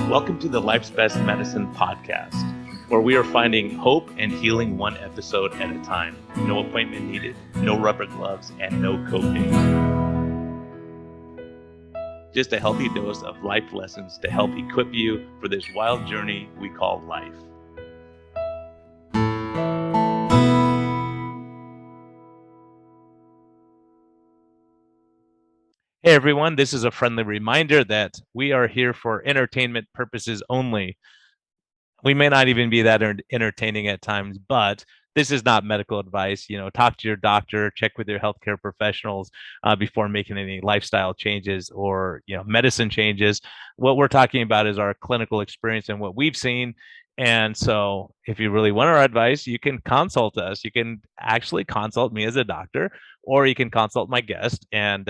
Welcome to the Life's Best Medicine podcast, where we are finding hope and healing one episode at a time. No appointment needed, no rubber gloves, and no copay. Just a healthy dose of life lessons to help equip you for this wild journey we call life. Hey everyone, this is a friendly reminder that we are here for entertainment purposes only. We may not even be that entertaining at times, but this is not medical advice. Talk to your doctor, check with your healthcare professionals before making any lifestyle changes or medicine changes. What we're talking about is our clinical experience and what we've seen. And so if you really want our advice, you can consult us. You can actually consult me as a doctor, or you can consult my guest and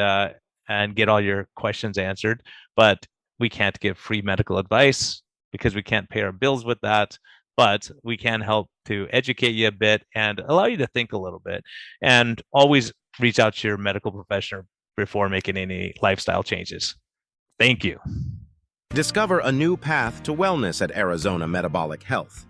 get all your questions answered. But we can't give free medical advice because we can't pay our bills with that. But we can help to educate you a bit and allow you to think a little bit. And always reach out to your medical professional before making any lifestyle changes. Thank you. Discover a new path to wellness at Arizona Metabolic Health.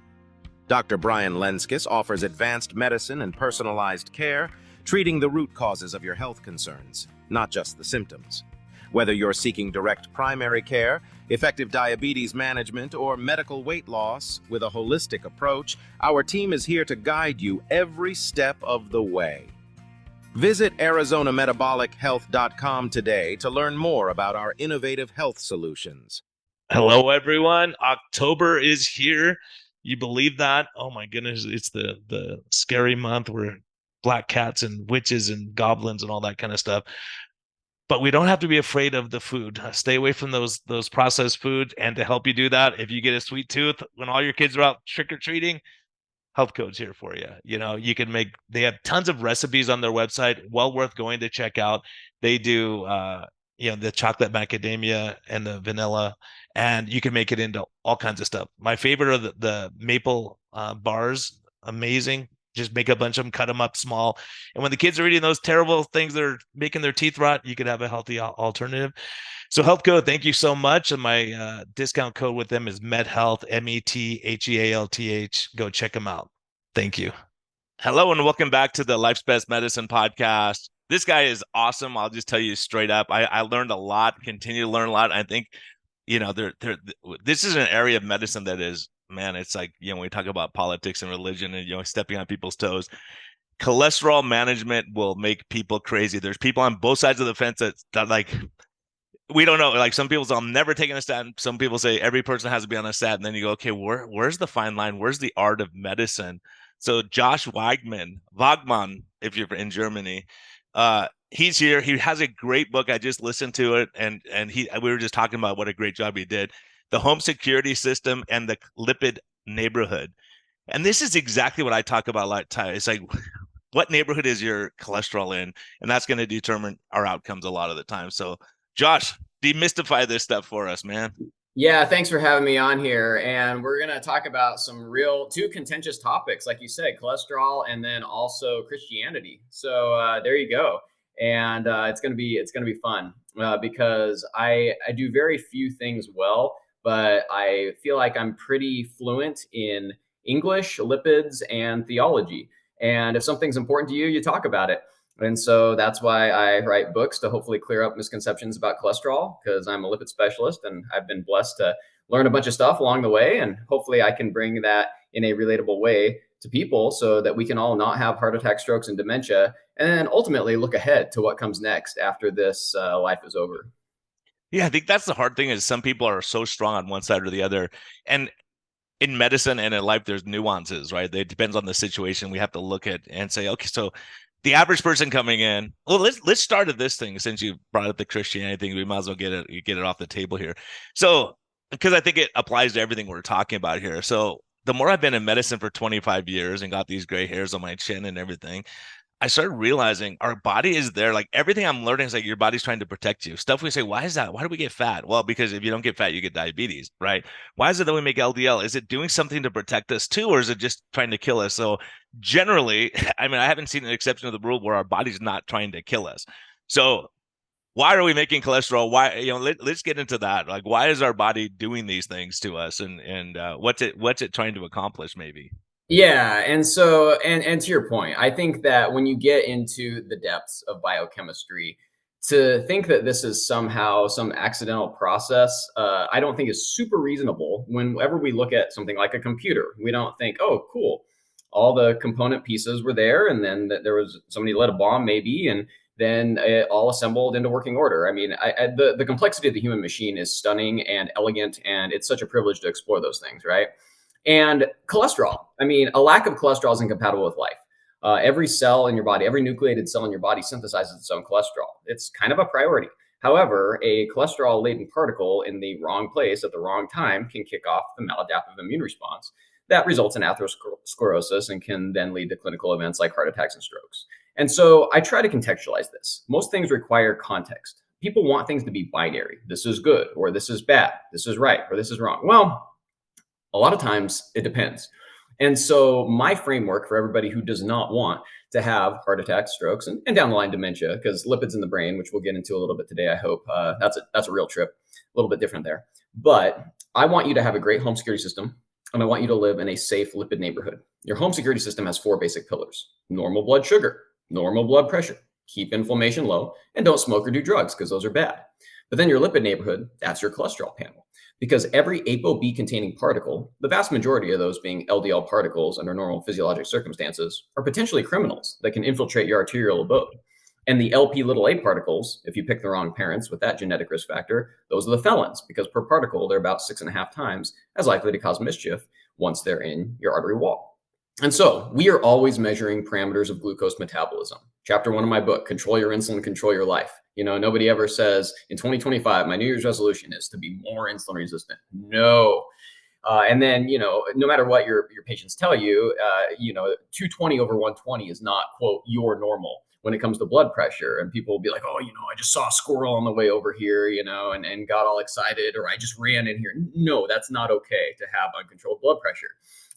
Dr. Brian Lenzkes offers advanced medicine and personalized care, treating the root causes of your health concerns, not just the symptoms. Whether you're seeking direct primary care, effective diabetes management, or medical weight loss, with a holistic approach, our team is here to guide you every step of the way. Visit ArizonaMetabolicHealth.com today to learn more about our innovative health solutions. Hello, everyone. October is here. You believe that? Oh my goodness, it's the scary month where black cats and witches and goblins and all that kind of stuff. But we don't have to be afraid of the food. Stay away from those processed foods. And to help you do that, if you get a sweet tooth when all your kids are out trick-or-treating, Health Code's here for you. They have tons of recipes on their website, well worth going to check out. They do the chocolate macadamia and the vanilla, and you can make it into all kinds of stuff. My favorite are the maple bars. Amazing. Just make a bunch of them, cut them up small. And when the kids are eating those terrible things that are making their teeth rot, you could have a healthy alternative. So Health Code, thank you so much. And my discount code with them is MedHealth, METHEALTH. Go check them out. Thank you. Hello, and welcome back to the Life's Best Medicine podcast. This guy is awesome. I'll just tell you straight up. I learned a lot, continue to learn a lot. I think, this is an area of medicine that is, man, it's like, when we talk about politics and religion and, stepping on people's toes, cholesterol management will make people crazy. There's people on both sides of the fence that like, we don't know. Like, some people say, I'm never taking a statin. Some people say every person has to be on a statin. And then you go, okay, where's the fine line? Where's the art of medicine? So Josh Wageman, if you're in Germany, he's here. He has a great book. I just listened to it. And we were just talking about what a great job he did. The home security system and the lipid neighborhood. And this is exactly what I talk about a lot. It's like, what neighborhood is your cholesterol in? And that's going to determine our outcomes a lot of the time. So Josh, demystify this stuff for us, man. Yeah, thanks for having me on here. And we're going to talk about some two contentious topics, like you said, cholesterol and then also Christianity. So there you go. And it's going to be fun because I do very few things well, but I feel like I'm pretty fluent in English, lipids, and theology. And if something's important to you, you talk about it. And so that's why I write books, to hopefully clear up misconceptions about cholesterol, because I'm a lipid specialist and I've been blessed to learn a bunch of stuff along the way. And hopefully I can bring that in a relatable way to people so that we can all not have heart attacks, strokes, and dementia, and ultimately look ahead to what comes next after this life is over. Yeah, I think that's the hard thing, is some people are so strong on one side or the other. And in medicine and in life, there's nuances, right? It depends on the situation. We have to look at and say, okay, so the average person coming in, well, let's start at this thing. Since you brought up the Christianity thing, we might as well get it off the table here. So, because I think it applies to everything we're talking about here. So the more I've been in medicine for 25 years and got these gray hairs on my chin and everything, I started realizing our body is there. Like, everything I'm learning is like your body's trying to protect you. Stuff we say, why is that? Why do we get fat? Well, because if you don't get fat, you get diabetes, right? Why is it that we make LDL? Is it doing something to protect us too, or is it just trying to kill us? So generally, I haven't seen an exception to the rule where our body's not trying to kill us. So why are we making cholesterol? Why, let's get into that. Like, why is our body doing these things to us, and what's it trying to accomplish, maybe? Yeah, and so and to your point, I think that when you get into the depths of biochemistry, to think that this is somehow some accidental process, I don't think is super reasonable. Whenever we look at something like a computer, we don't think, "Oh, cool, all the component pieces were there, and then there was somebody lit a bomb, maybe, and then it all assembled into working order." I mean, the complexity of the human machine is stunning and elegant, and it's such a privilege to explore those things, right? And cholesterol. I mean, a lack of cholesterol is incompatible with life. Every cell in your body, every nucleated cell in your body synthesizes its own cholesterol. It's kind of a priority. However, a cholesterol laden particle in the wrong place at the wrong time can kick off the maladaptive immune response that results in atherosclerosis and can then lead to clinical events like heart attacks and strokes. And so I try to contextualize this. Most things require context. People want things to be binary. This is good, or this is bad. This is right, or this is wrong. Well, a lot of times it depends. And so my framework for everybody who does not want to have heart attacks, strokes, and down the line dementia, because lipids in the brain, which we'll get into a little bit today, I hope that's a real trip, a little bit different there. But I want you to have a great home security system, and I want you to live in a safe lipid neighborhood. Your home security system has four basic pillars: normal blood sugar, normal blood pressure, keep inflammation low, and don't smoke or do drugs because those are bad. But then your lipid neighborhood, that's your cholesterol panel, because every ApoB containing particle, the vast majority of those being LDL particles under normal physiologic circumstances, are potentially criminals that can infiltrate your arterial abode. And the LP little a particles, if you pick the wrong parents with that genetic risk factor, those are the felons, because per particle, they're about 6.5 times as likely to cause mischief once they're in your artery wall. And so we are always measuring parameters of glucose metabolism. Chapter 1 of my book, Control Your Insulin, Control Your Life. Nobody ever says in 2025, my New Year's resolution is to be more insulin resistant. No. And then, no matter what your patients tell you, 220 over 120 is not, quote, your normal when it comes to blood pressure. And people will be like, oh, I just saw a squirrel on the way over here, and got all excited, or I just ran in here. No, that's not okay to have uncontrolled blood pressure.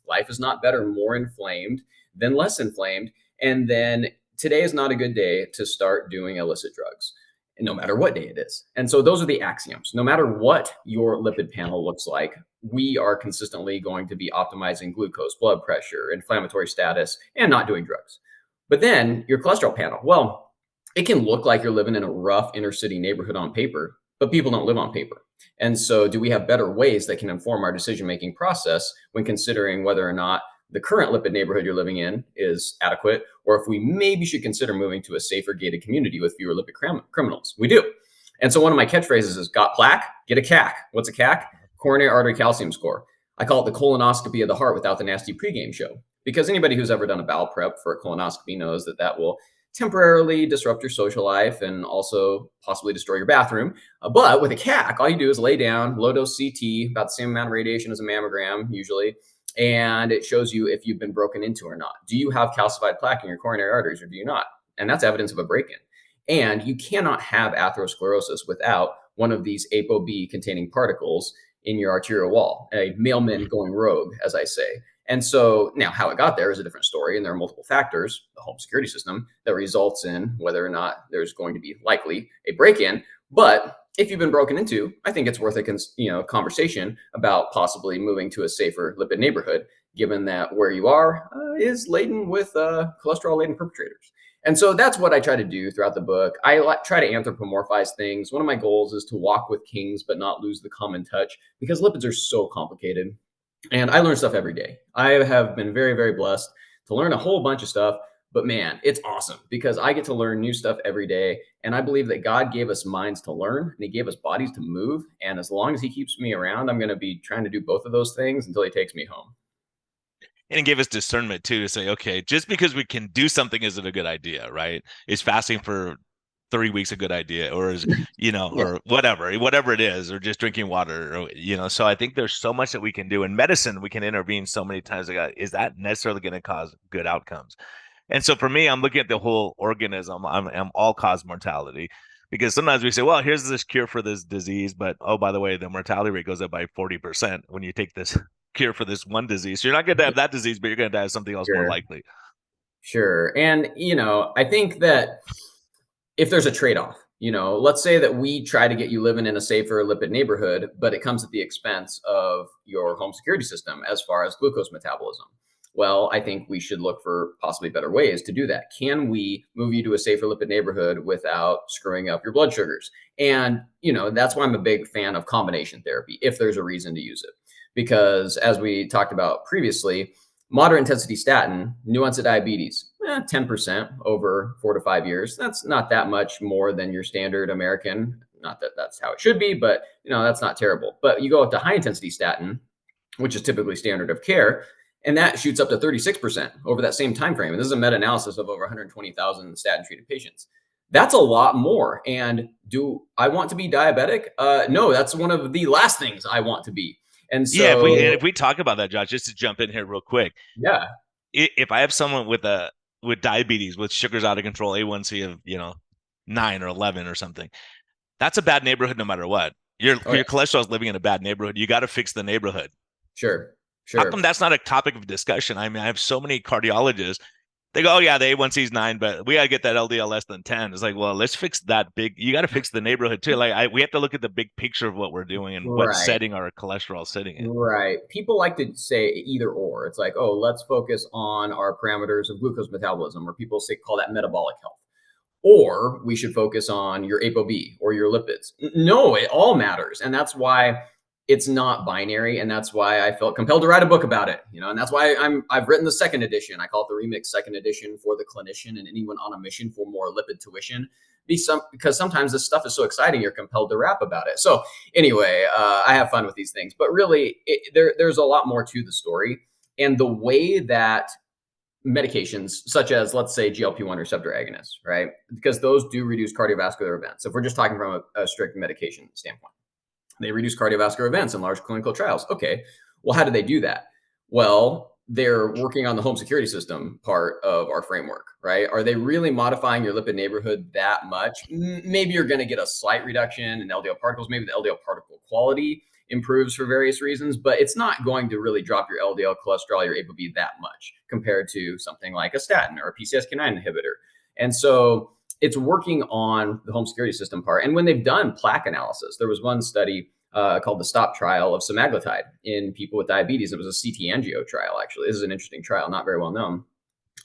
Life is not better more inflamed than less inflamed. And then today is not a good day to start doing illicit drugs, no matter what day it is. And so those are the axioms. No matter what your lipid panel looks like, we are consistently going to be optimizing glucose, blood pressure, inflammatory status, and not doing drugs. But then your cholesterol panel, well, it can look like you're living in a rough inner city neighborhood on paper, but people don't live on paper. And so do we have better ways that can inform our decision-making process when considering whether or not the current lipid neighborhood you're living in is adequate, or if we maybe should consider moving to a safer gated community with fewer lipid criminals? We do. And so one of my catchphrases is, got plaque, get a CAC. What's a CAC? Coronary artery calcium score. I call it the colonoscopy of the heart without the nasty pregame show, because anybody who's ever done a bowel prep for a colonoscopy knows that will temporarily disrupt your social life and also possibly destroy your bathroom. But with a CAC, all you do is lay down, low dose CT, about the same amount of radiation as a mammogram usually, and it shows you if you've been broken into or not. Do you have calcified plaque in your coronary arteries or do you not? And that's evidence of a break-in. And you cannot have atherosclerosis without one of these ApoB containing particles in your arterial wall, a mailman going rogue, as I say. And so now how it got there is a different story. And there are multiple factors, the home security system, that results in whether or not there's going to be likely a break-in. But if you've been broken into, I think it's worth a conversation about possibly moving to a safer lipid neighborhood, given that where you are is laden with cholesterol-laden perpetrators. And so that's what I try to do throughout the book. I try to anthropomorphize things. One of my goals is to walk with kings, but not lose the common touch, because lipids are so complicated. And I learn stuff every day. I have been very, very blessed to learn a whole bunch of stuff. But man, it's awesome because I get to learn new stuff every day. And I believe that God gave us minds to learn and he gave us bodies to move. And as long as he keeps me around, I'm going to be trying to do both of those things until he takes me home. And it gave us discernment too, to say, okay, just because we can do something isn't a good idea, right? Is fasting for 3 weeks a good idea, or is, Yeah. or whatever it is, or just drinking water, or, so I think there's so much that we can do in medicine. We can intervene so many times. Is that necessarily going to cause good outcomes? And so for me, I'm looking at the whole organism. I'm all cause mortality, because sometimes we say, well, here's this cure for this disease, but oh, by the way, the mortality rate goes up by 40% when you take this cure for this one disease. So you're not going to have that disease, but you're going to have something else more Sure. likely. Sure. And, I think that if there's a trade-off, let's say that we try to get you living in a safer lipid neighborhood, but it comes at the expense of your home security system as far as glucose metabolism. Well, I think we should look for possibly better ways to do that. Can we move you to a safer lipid neighborhood without screwing up your blood sugars? And, that's why I'm a big fan of combination therapy, if there's a reason to use it. Because as we talked about previously, moderate intensity statin, new onset diabetes, 10% over 4 to 5 years. That's not that much more than your standard American. Not that that's how it should be, but that's not terrible. But you go up to high intensity statin, which is typically standard of care, and that shoots up to 36% over that same time frame. And this is a meta-analysis of over 120,000 statin-treated patients. That's a lot more. And do I want to be diabetic? No, that's one of the last things I want to be. And so, yeah, if we talk about that, Josh, just to jump in here real quick. Yeah. If I have someone with diabetes, with sugars out of control, A1C of 9 or 11 or something, that's a bad neighborhood no matter what. Your cholesterol is living in a bad neighborhood. You got to fix the neighborhood. Sure. How come that's not a topic of discussion? I mean, I have so many cardiologists. They go, oh yeah, the A1C is 9, but we got to get that LDL less than 10. It's like, well, let's fix that big. You got to fix the neighborhood too. Like we have to look at the big picture of what we're doing and what setting our cholesterol sitting in. Right. People like to say either or. It's like, oh, let's focus on our parameters of glucose metabolism, or people call that metabolic health. Or we should focus on your ApoB or your lipids. No, it all matters. And that's why it's not binary. And that's why I felt compelled to write a book about it, and that's why I've written the second edition. I call it the Remix second edition for the clinician and anyone on a mission for more lipid tuition. Because sometimes this stuff is so exciting, you're compelled to rap about it. So anyway, I have fun with these things, but really there's a lot more to the story. And the way that medications such as, let's say, GLP-1 receptor agonists, right? Because those do reduce cardiovascular events. If we're just talking from a strict medication standpoint, they reduce cardiovascular events in large clinical trials. Okay, well, how do they do that? Well, they're working on the home security system part of our framework, right? Are they really modifying your lipid neighborhood that much? Maybe you're going to get a slight reduction in LDL particles. Maybe the LDL particle quality improves for various reasons, but it's not going to really drop your LDL cholesterol, your ApoB that much compared to something like a statin or a PCSK9 inhibitor. And so it's working on the home security system part. And when they've done plaque analysis, there was one study called the STOP trial of semaglutide in people with diabetes. It was a CT angio trial, actually. This is an interesting trial, not very well known.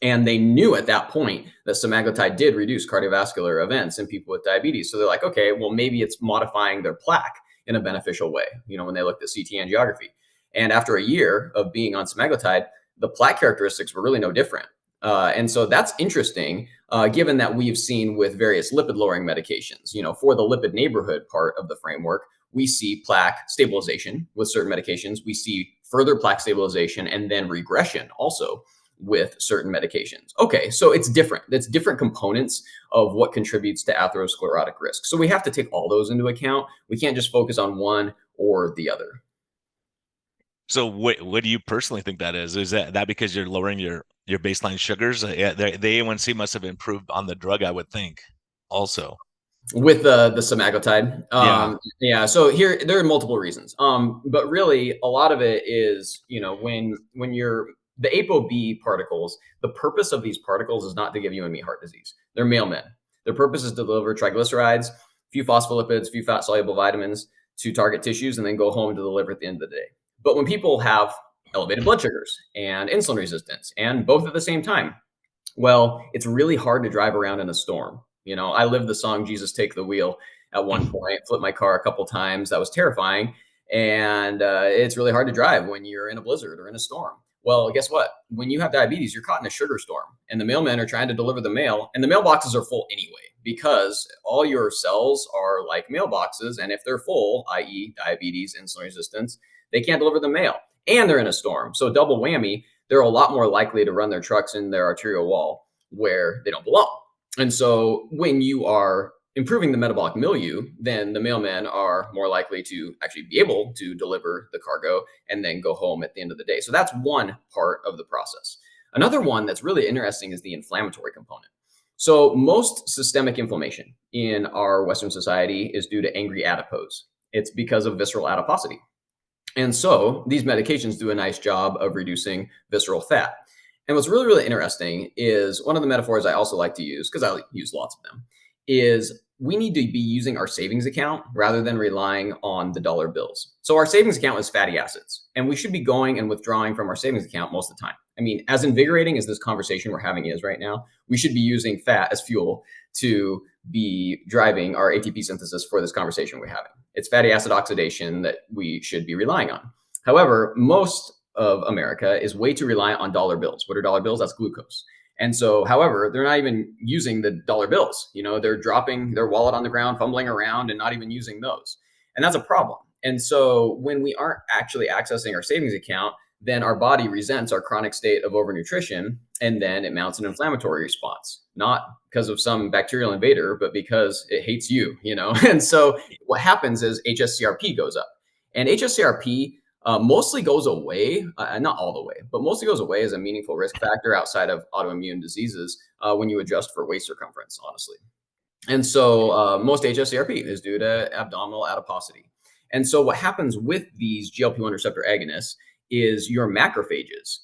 And they knew at that point that semaglutide did reduce cardiovascular events in people with diabetes. So they're like, okay, well, maybe it's modifying their plaque in a beneficial way, when they looked at CT angiography. And after a year of being on semaglutide, the plaque characteristics were really no different. And so that's interesting, given that we've seen with various lipid-lowering medications, for the lipid neighborhood part of the framework, we see plaque stabilization with certain medications. We see further plaque stabilization and then regression also with certain medications. Okay, so it's different. That's different components of what contributes to atherosclerotic risk. So we have to take all those into account. We can't just focus on one or the other. So what do you personally think that is? Is that because you're lowering your baseline sugars? Yeah, the A1C must have improved on the drug, I would think, also. With the semaglutide. Yeah. So here, there are multiple reasons. But really a lot of it is, when you're the ApoB particles, the purpose of these particles is not to give you and me heart disease. They're mailmen. Their purpose is to deliver triglycerides, few phospholipids, few fat soluble vitamins to target tissues, and then go home to the liver at the end of the day. But when people have elevated blood sugars and insulin resistance, and both at the same time, well, it's really hard to drive around in a storm. I lived the song "Jesus Take the Wheel" at one point, flipped my car a couple times. That was terrifying. And it's really hard to drive when you're in a blizzard or in a storm. Well, guess what? When you have diabetes, you're caught in a sugar storm, and the mailmen are trying to deliver the mail, and the mailboxes are full anyway, because all your cells are like mailboxes. And if they're full, i.e. diabetes, insulin resistance, they can't deliver the mail, and they're in a storm. So double whammy, they're a lot more likely to run their trucks in their arterial wall where they don't belong. And so when you are improving the metabolic milieu, then the mailmen are more likely to actually be able to deliver the cargo and then go home at the end of the day. So that's one part of the process. Another one that's really interesting is the inflammatory component. So most systemic inflammation in our Western society is due to angry adipose. It's because of visceral adiposity. And so these medications do a nice job of reducing visceral fat. And what's really, really interesting is one of the metaphors I also like to use, because I use lots of them, is we need to be using our savings account rather than relying on the dollar bills. So our savings account is fatty acids, and we should be going and withdrawing from our savings account most of the time. I mean, as invigorating as this conversation we're having is right now, we should be using fat as fuel to be driving our ATP synthesis for this conversation we're having. It's fatty acid oxidation that we should be relying on. However, most of America is way too reliant on dollar bills. What are dollar bills? That's glucose. And so, however, they're not even using the dollar bills. They're dropping their wallet on the ground, fumbling around, and not even using those. And that's a problem. And so, when we aren't actually accessing our savings account, then our body resents our chronic state of overnutrition, and then it mounts an inflammatory response, not because of some bacterial invader, but because it hates you. And so, what happens is HSCRP goes up, and HSCRP mostly goes away, not all the way, but mostly goes away as a meaningful risk factor outside of autoimmune diseases when you adjust for waist circumference, honestly. And so most HSCRP is due to abdominal adiposity. And so what happens with these GLP-1 receptor agonists is your macrophages.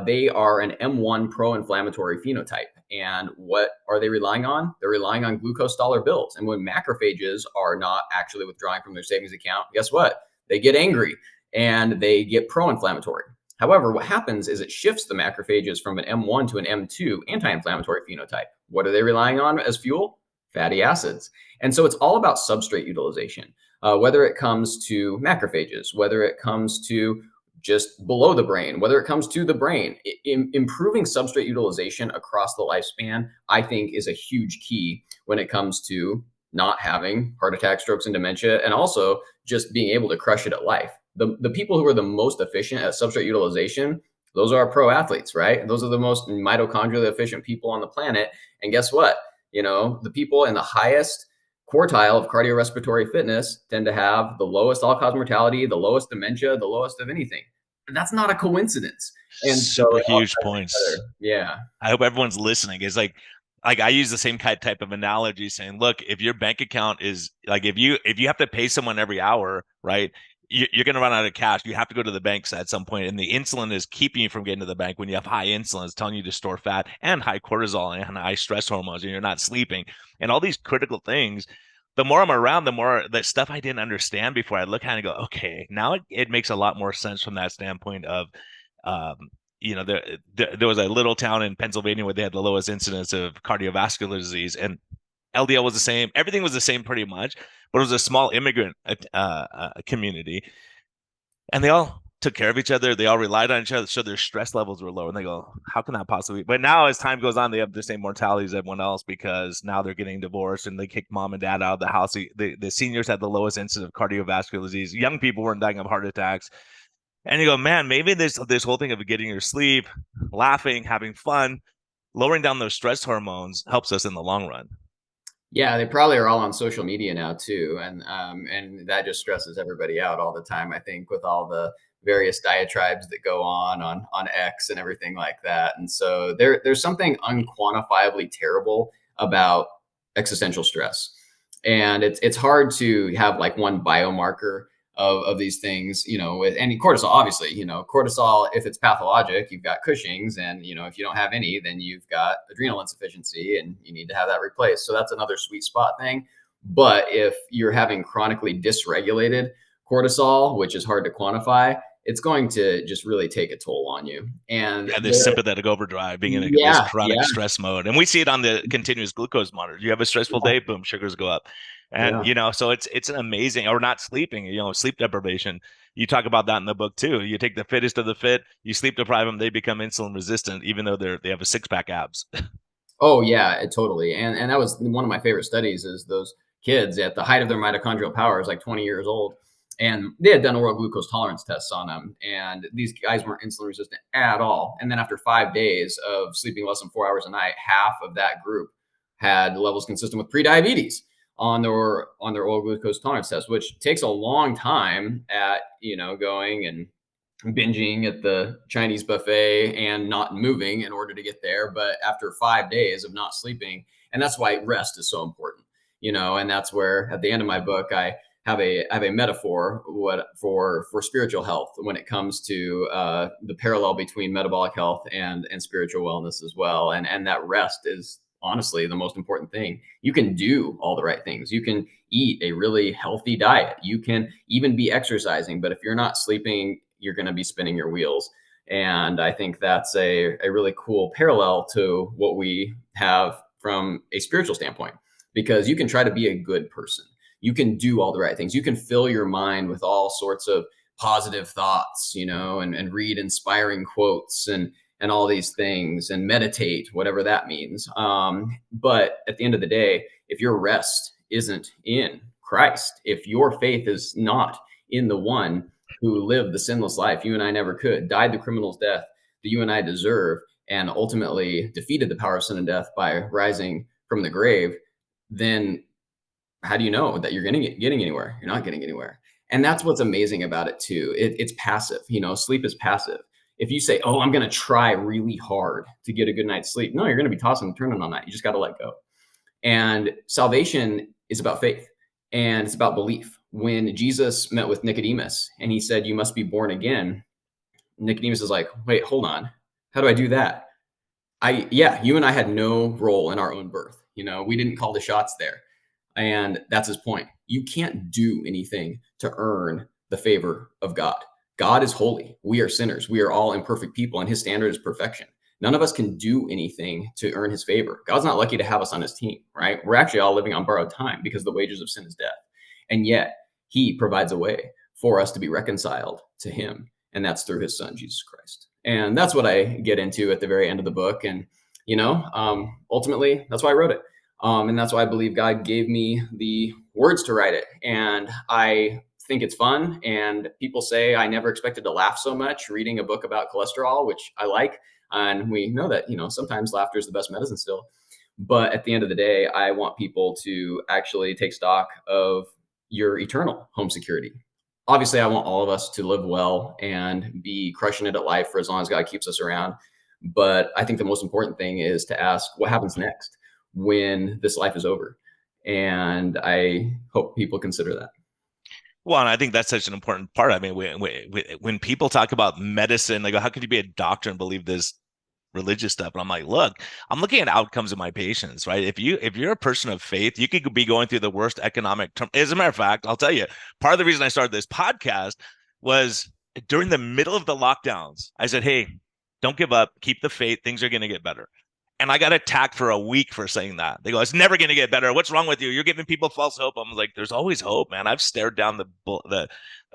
They are an M1 pro-inflammatory phenotype. And what are they relying on? They're relying on glucose dollar bills. And when macrophages are not actually withdrawing from their savings account, guess what? They get angry and they get pro-inflammatory. However, what happens is it shifts the macrophages from an M1 to an M2 anti-inflammatory phenotype. What are they relying on as fuel? Fatty acids. And so it's all about substrate utilization, whether it comes to macrophages, whether it comes to just below the brain, whether it comes to the brain. Improving substrate utilization across the lifespan, I think, is a huge key when it comes to not having heart attacks, strokes, and dementia, and also just being able to crush it at life. The people who are the most efficient at substrate utilization, those are our pro athletes, right? Those are the most mitochondrially efficient people on the planet. And guess what? The people in the highest quartile of cardiorespiratory fitness tend to have the lowest all-cause mortality, the lowest dementia, the lowest of anything. And that's not a coincidence. And so Super it all huge ties points. together. Yeah. I hope everyone's listening. It's like I use the same type of analogy saying, look, if your bank account is like, if you have to pay someone every hour, right? You're going to run out of cash. You have to go to the banks at some point. And the insulin is keeping you from getting to the bank when you have high insulin. It's telling you to store fat and high cortisol and high stress hormones, and you're not sleeping. And all these critical things, the more I'm around, the more that stuff I didn't understand before, I look at it and go, okay, now it makes a lot more sense from that standpoint of, um, there was a little town in Pennsylvania where they had the lowest incidence of cardiovascular disease, and LDL was the same. Everything was the same pretty much, but it was a small immigrant community, and they all took care of each other. They all relied on each other, so their stress levels were low. And they go, how can that possibly be? But now, as time goes on, they have the same mortality as everyone else because now they're getting divorced and they kick mom and dad out of the house. The seniors had the lowest incidence of cardiovascular disease. Young people weren't dying of heart attacks. And you go, man, maybe this whole thing of getting your sleep, laughing, having fun, lowering down those stress hormones helps us in the long run. Yeah, they probably are all on social media now too, and that just stresses everybody out all the time. I think with all the various diatribes that go on X and everything like that, and so there's something unquantifiably terrible about existential stress, and it's hard to have like one biomarker of these things, with any cortisol, obviously, cortisol, if it's pathologic, you've got Cushing's, and, if you don't have any, then you've got adrenal insufficiency and you need to have that replaced. So that's another sweet spot thing. But if you're having chronically dysregulated cortisol, which is hard to quantify, it's going to just really take a toll on you. And Yeah, this sympathetic overdrive, being in this yeah, chronic stress mode. And we see it on the continuous glucose monitor. You have a stressful day, boom, sugars go up. And yeah. so it's an amazing, or not sleeping, sleep deprivation. You talk about that in the book too. You take the fittest of the fit, you sleep deprive them, they become insulin resistant, even though they have a six-pack abs. Oh yeah, totally. And that was one of my favorite studies is those kids at the height of their mitochondrial powers, like 20 years old. And they had done oral glucose tolerance tests on them. And these guys weren't insulin resistant at all. And then after 5 days of sleeping less than 4 hours a night, half of that group had levels consistent with prediabetes on their oral glucose tolerance test, which takes a long time at, going and binging at the Chinese buffet and not moving in order to get there. But after 5 days of not sleeping, and that's why rest is so important, and that's where at the end of my book, I have a metaphor for spiritual health when it comes to the parallel between metabolic health and spiritual wellness as well. And that rest is honestly the most important thing. You can do all the right things. You can eat a really healthy diet. You can even be exercising, but if you're not sleeping, you're going to be spinning your wheels. And I think that's a really cool parallel to what we have from a spiritual standpoint, because you can try to be a good person. You can do all the right things. You can fill your mind with all sorts of positive thoughts, and read inspiring quotes and all these things and meditate, whatever that means. But at the end of the day, if your rest isn't in Christ, if your faith is not in the one who lived the sinless life you and I never could, died the criminal's death that you and I deserve, and ultimately defeated the power of sin and death by rising from the grave, then how do you know that you're getting anywhere? You're not getting anywhere. And that's what's amazing about it too. It's passive. Sleep is passive. If you say, "Oh, I'm going to try really hard to get a good night's sleep," no, you're going to be tossing and turning all night. You just got to let go. And salvation is about faith, and it's about belief. When Jesus met with Nicodemus and he said, "You must be born again," Nicodemus is like, "Wait, hold on. How do I do that?" Yeah, you and I had no role in our own birth. We didn't call the shots there. And that's his point. You can't do anything to earn the favor of God. God is holy. We are sinners. We are all imperfect people, and his standard is perfection. None of us can do anything to earn his favor. God's not lucky to have us on his team, right? We're actually all living on borrowed time because the wages of sin is death. And yet he provides a way for us to be reconciled to him. And that's through his son, Jesus Christ. And that's what I get into at the very end of the book. And, ultimately, that's why I wrote it. And that's why I believe God gave me the words to write it. And I think it's fun. And people say I never expected to laugh so much reading a book about cholesterol, which I like. And we know that, sometimes laughter is the best medicine still. But at the end of the day, I want people to actually take stock of your eternal home security. Obviously, I want all of us to live well and be crushing it at life for as long as God keeps us around. But I think the most important thing is to ask what happens next when this life is over. And I hope people consider that. Well, and I think that's such an important part. I mean, when people talk about medicine, they go, how could you be a doctor and believe this religious stuff? And I'm like, look, I'm looking at outcomes of my patients, right? If you're a person of faith, you could be going through the worst economic term. As a matter of fact, I'll tell you, part of the reason I started this podcast was during the middle of the lockdowns. I said, hey, don't give up, keep the faith, things are going to get better. And I got attacked for a week for saying that. They go, it's never going to get better. What's wrong with you? You're giving people false hope. I'm like, there's always hope, man. I've stared down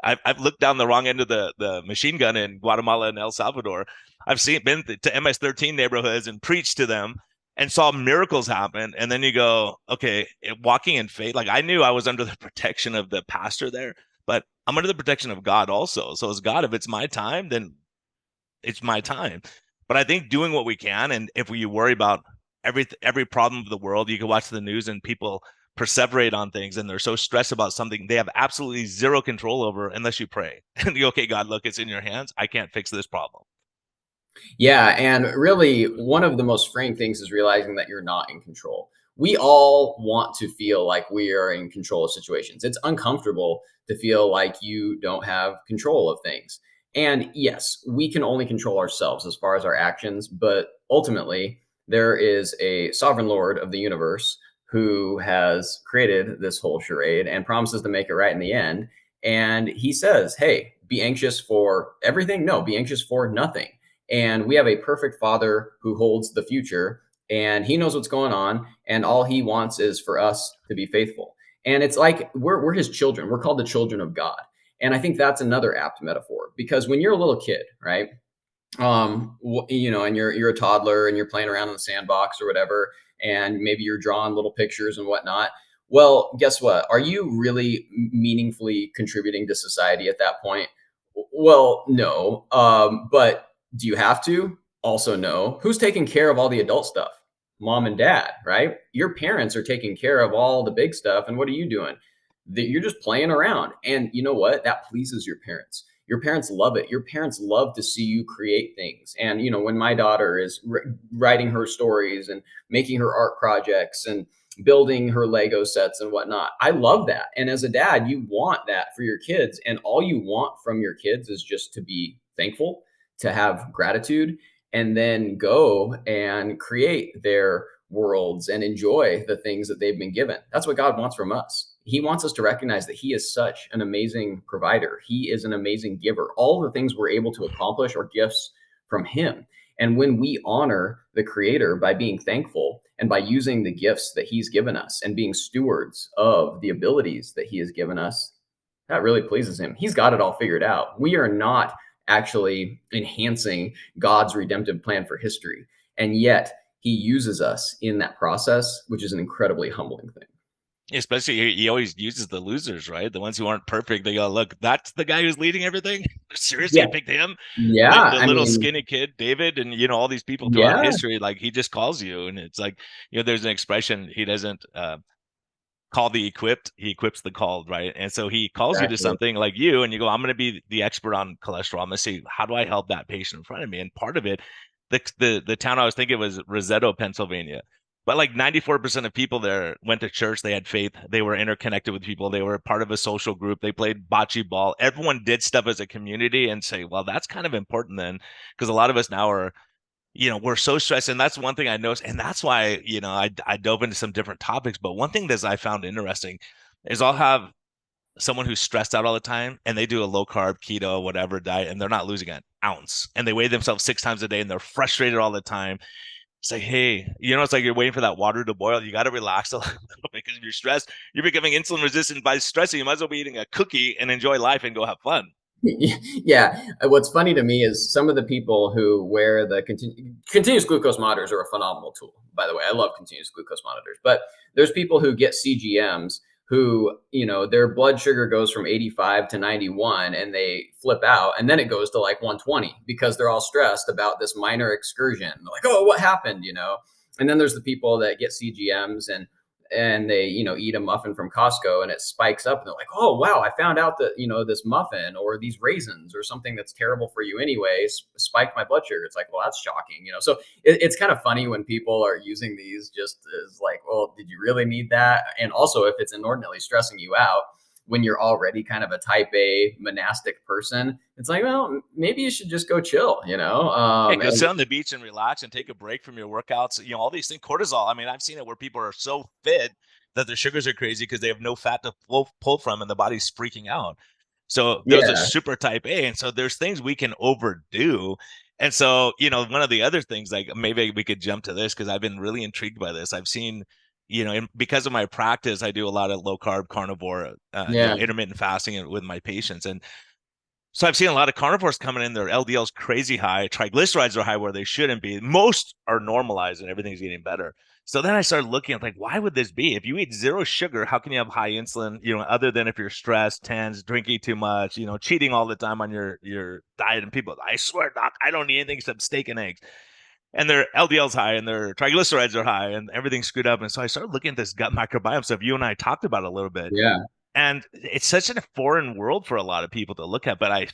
I've looked down the wrong end of the machine gun in Guatemala and El Salvador. I've been to MS-13 neighborhoods and preached to them and saw miracles happen. And then you go, okay, walking in faith. Like I knew I was under the protection of the pastor there, but I'm under the protection of God also. So as God, if it's my time, then it's my time. But I think doing what we can, and if we worry about every problem of the world, you can watch the news and people perseverate on things and they're so stressed about something they have absolutely zero control over unless you pray and you go, okay, God, look, it's in your hands. I can't fix this problem. Yeah. And really, one of the most freeing things is realizing that you're not in control. We all want to feel like we are in control of situations. It's uncomfortable to feel like you don't have control of things. And yes, we can only control ourselves as far as our actions, but ultimately, there is a sovereign Lord of the universe who has created this whole charade and promises to make it right in the end. And he says, hey, be anxious for everything. No, be anxious for nothing. And we have a perfect father who holds the future and he knows what's going on. And all he wants is for us to be faithful. And it's like we're his children. We're called the children of God. And I think that's another apt metaphor because when you're a little kid, right? And you're a toddler and you're playing around in the sandbox or whatever, and maybe you're drawing little pictures and whatnot. Well, guess what? Are you really meaningfully contributing to society at that point? Well, no. But do you have to? Also, no. Who's taking care of all the adult stuff? Mom and dad, right? Your parents are taking care of all the big stuff. And what are you doing? You're just playing around. And you know what? That pleases your parents. Your parents love it. Your parents love to see you create things. And, when my daughter is writing her stories and making her art projects and building her Lego sets and whatnot, I love that. And as a dad, you want that for your kids. And all you want from your kids is just to be thankful, to have gratitude, and then go and create their worlds and enjoy the things that they've been given. That's what God wants from us. He wants us to recognize that he is such an amazing provider. He is an amazing giver. All the things we're able to accomplish are gifts from him. And when we honor the creator by being thankful and by using the gifts that he's given us and being stewards of the abilities that he has given us, that really pleases him. He's got it all figured out. We are not actually enhancing God's redemptive plan for history. And yet he uses us in that process, which is an incredibly humbling thing. Especially he always uses the losers, right? The ones who aren't perfect. They go, look, that's the guy who's leading everything. Seriously, Yeah. you picked him, Yeah. the I little mean, skinny kid, David, and all these people throughout yeah. history. Like he just calls you, and it's like there's an expression. He doesn't call the equipped; he equips the called, right? And so he calls you to Exactly. something like you, and you go, I'm going to be the expert on cholesterol. I'm going to see how do I help that patient in front of me, and part of it, the town I was thinking was Roseto, Pennsylvania. But like 94% of people there went to church. They had faith. They were interconnected with people. They were part of a social group. They played bocce ball. Everyone did stuff as a community and say, well, that's kind of important then. Because a lot of us now are, we're so stressed. And that's one thing I noticed. And that's why, I dove into some different topics. But one thing that I found interesting is I'll have someone who's stressed out all the time and they do a low carb, keto, whatever diet, and they're not losing an ounce. And they weigh themselves 6 times a day and they're frustrated all the time. It's like, hey, it's like you're waiting for that water to boil. You got to relax a little bit because if you're stressed, you're becoming insulin resistant by stressing. You might as well be eating a cookie and enjoy life and go have fun. Yeah. What's funny to me is some of the people who wear the continuous glucose monitors are a phenomenal tool. By the way, I love continuous glucose monitors, but there's people who get CGMs who, their blood sugar goes from 85 to 91 and they flip out and then it goes to like 120 because they're all stressed about this minor excursion. They're like, oh, what happened? And then there's the people that get CGMs and they eat a muffin from Costco and it spikes up and they're like, oh wow, I found out that this muffin or these raisins or something that's terrible for you anyway spiked my blood sugar. It's like, well, that's shocking. So it's kind of funny when people are using these just as like, well, did you really need that? And also if it's inordinately stressing you out when you're already kind of a type A monastic person, it's like, well, maybe you should just go chill, Hey, go and sit on the beach and relax and take a break from your workouts. All these things, cortisol. I mean, I've seen it where people are so fit that their sugars are crazy because they have no fat to pull from and the body's freaking out. So those are yeah, super type A. And so there's things we can overdo. And so, one of the other things, like maybe we could jump to this because I've been really intrigued by this. I've seen, because of my practice, I do a lot of low carb carnivore, yeah, intermittent fasting with my patients. And so I've seen a lot of carnivores coming in, their LDL's crazy high, triglycerides are high where they shouldn't be. Most are normalized and everything's getting better. So then I started looking at like, why would this be? If you eat zero sugar, how can you have high insulin? Other than if you're stressed, tense, drinking too much, cheating all the time on your diet. And people, I swear, doc, I don't eat anything except steak and eggs. And their LDL's high and their triglycerides are high and everything's screwed up. And so I started looking at this gut microbiome stuff. You and I talked about it a little bit. yeah, And it's such a foreign world for a lot of people to look at. But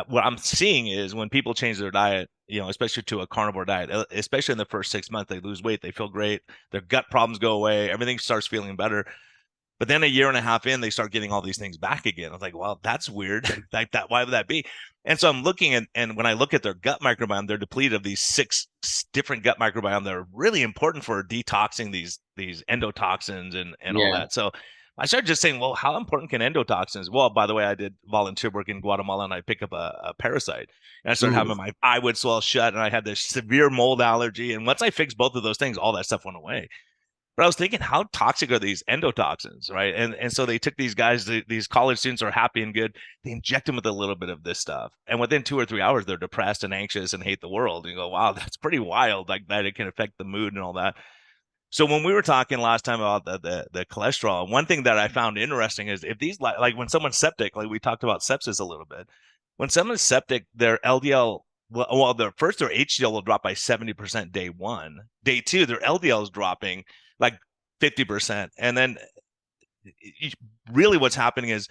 what I'm seeing is when people change their diet, especially to a carnivore diet, especially in the first 6 months, they lose weight, they feel great, their gut problems go away, everything starts feeling better. But then a year and a half in, they start getting all these things back again. I was like, well, that's weird. Like that, why would that be? And so I'm looking at, and when I look at their gut microbiome, they're depleted of these 6 different gut microbiome that are really important for detoxing these endotoxins and all yeah. that. So I started just saying, well, how important can endotoxins? Well, by the way, I did volunteer work in Guatemala and I picked up a parasite and I started Ooh, having my eye would swell shut and I had this severe mold allergy. And once I fixed both of those things, all that stuff went away. But I was thinking, how toxic are these endotoxins, right? And so they took these guys, these college students are happy and good. They inject them with a little bit of this stuff, and within 2 or 3 hours, they're depressed and anxious and hate the world. And you go, wow, that's pretty wild. Like that, it can affect the mood and all that. So when we were talking last time about the cholesterol, one thing that I found interesting is if these like when someone's septic, like we talked about sepsis a little bit, when someone's septic, their LDL, their HDL will drop by 70% day one. Day two, their LDL is dropping like 50%. And then really what's happening is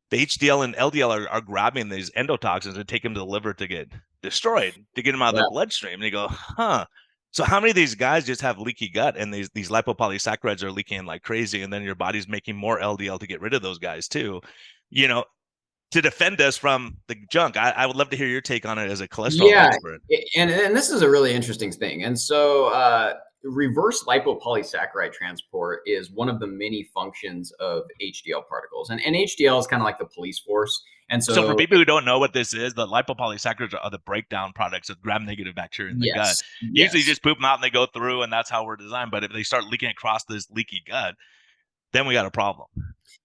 the HDL and LDL are grabbing these endotoxins and take them to the liver to get destroyed, to get them out of the yeah. bloodstream. And you go, huh. So how many of these guys just have leaky gut and these lipopolysaccharides are leaking like crazy, and then your body's making more LDL to get rid of those guys too, you know, to defend us from the junk. I would love to hear your take on it as a cholesterol Yeah, expert. and this is a really interesting thing. And so reverse lipopolysaccharide transport is one of the many functions of HDL particles, and HDL is kind of like the police force. And So for so, people who don't know what this is, the lipopolysaccharides are the breakdown products of gram-negative bacteria in the gut. yes, Usually you yes. just poop them out and they go through, and that's how we're designed. But if they start leaking across this leaky gut, then we got a problem.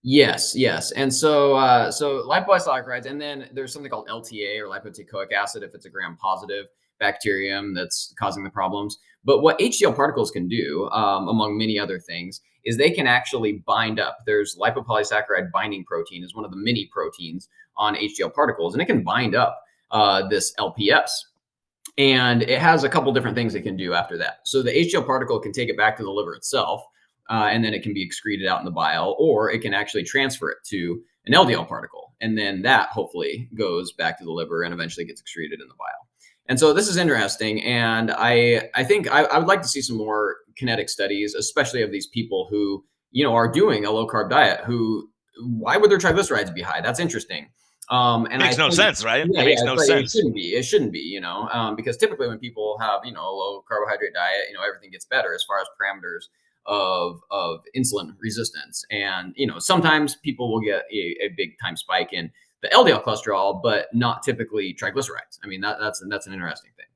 Yes, yes. And so lipopolysaccharides, and then there's something called LTA or lipoteichoic acid if it's a gram-positive bacterium that's causing the problems. But what HDL particles can do, among many other things, is they can actually bind up. There's lipopolysaccharide binding protein is one of the many proteins on HDL particles, and it can bind up this LPS. And it has a couple different things it can do after that. So the HDL particle can take it back to the liver itself, and then it can be excreted out in the bile, or it can actually transfer it to an LDL particle, and then that hopefully goes back to the liver and eventually gets excreted in the bile. And so this is interesting, and I think I would like to see some more kinetic studies, especially of these people who are doing a low carb diet. Who Why would their triglycerides be high? That's interesting. And I Makes no think, sense, right? yeah, It yeah, makes it's no like it sense. shouldn't be. It shouldn't be, because typically when people have, a low carbohydrate diet, everything gets better as far as parameters of insulin resistance. And, sometimes people will get a big time spike in the LDL cholesterol, but not typically triglycerides. I mean, that's an interesting thing.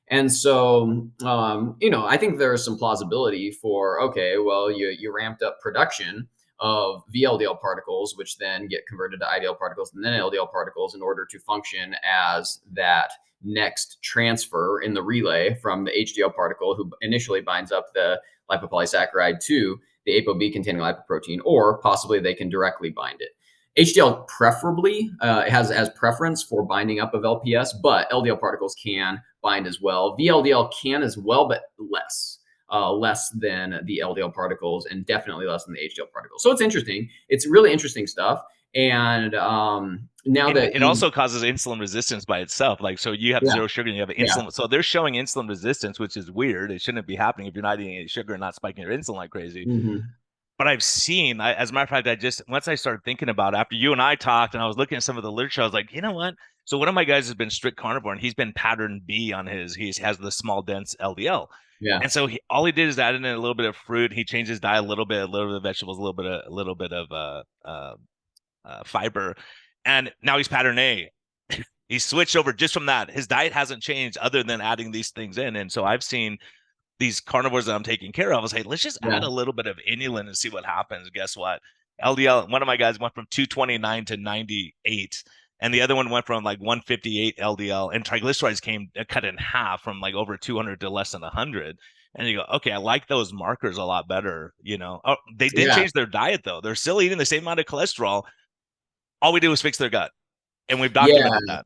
And so, I think there's some plausibility for, okay, well, you ramped up production of VLDL particles, which then get converted to IDL particles and then LDL particles in order to function as that next transfer in the relay from the HDL particle, who initially binds up the lipopolysaccharide, to the ApoB containing lipoprotein, or possibly they can directly bind it. HDL preferably has preference for binding up of LPS, but LDL particles can bind as well. VLDL can as well, but less than the LDL particles, and definitely less than the HDL particles. So it's interesting. It's really interesting stuff. And now And that it also causes insulin resistance by itself. Like, so you have yeah, zero sugar and you have yeah, insulin. So they're showing insulin resistance, which is weird. It shouldn't be happening if you're not eating any sugar and not spiking your insulin like crazy. hmm, But I've seen, as a matter of fact, once I started thinking about it, after you and I talked and I was looking at some of the literature, I was like, you know what? So one of my guys has been strict carnivore and he's been pattern B on he has the small dense LDL. yeah, And so all he did is add in a little bit of fruit. He changed his diet a little bit of vegetables, a little bit of fiber, and now he's pattern A. He switched over just from that. His diet hasn't changed other than adding these things in. And so I've seen these carnivores that I'm taking care of. I say, hey, let's just yeah, add a little bit of inulin and see what happens. Guess what? LDL, one of my guys went from 229 to 98, and the other one went from like 158 LDL, and triglycerides came cut in half from like over 200 to less than 100. And you go, okay, I like those markers a lot better. Oh, they didn't yeah, change their diet though. They're still eating the same amount of cholesterol. All we do is fix their gut, and we've yeah. documented that.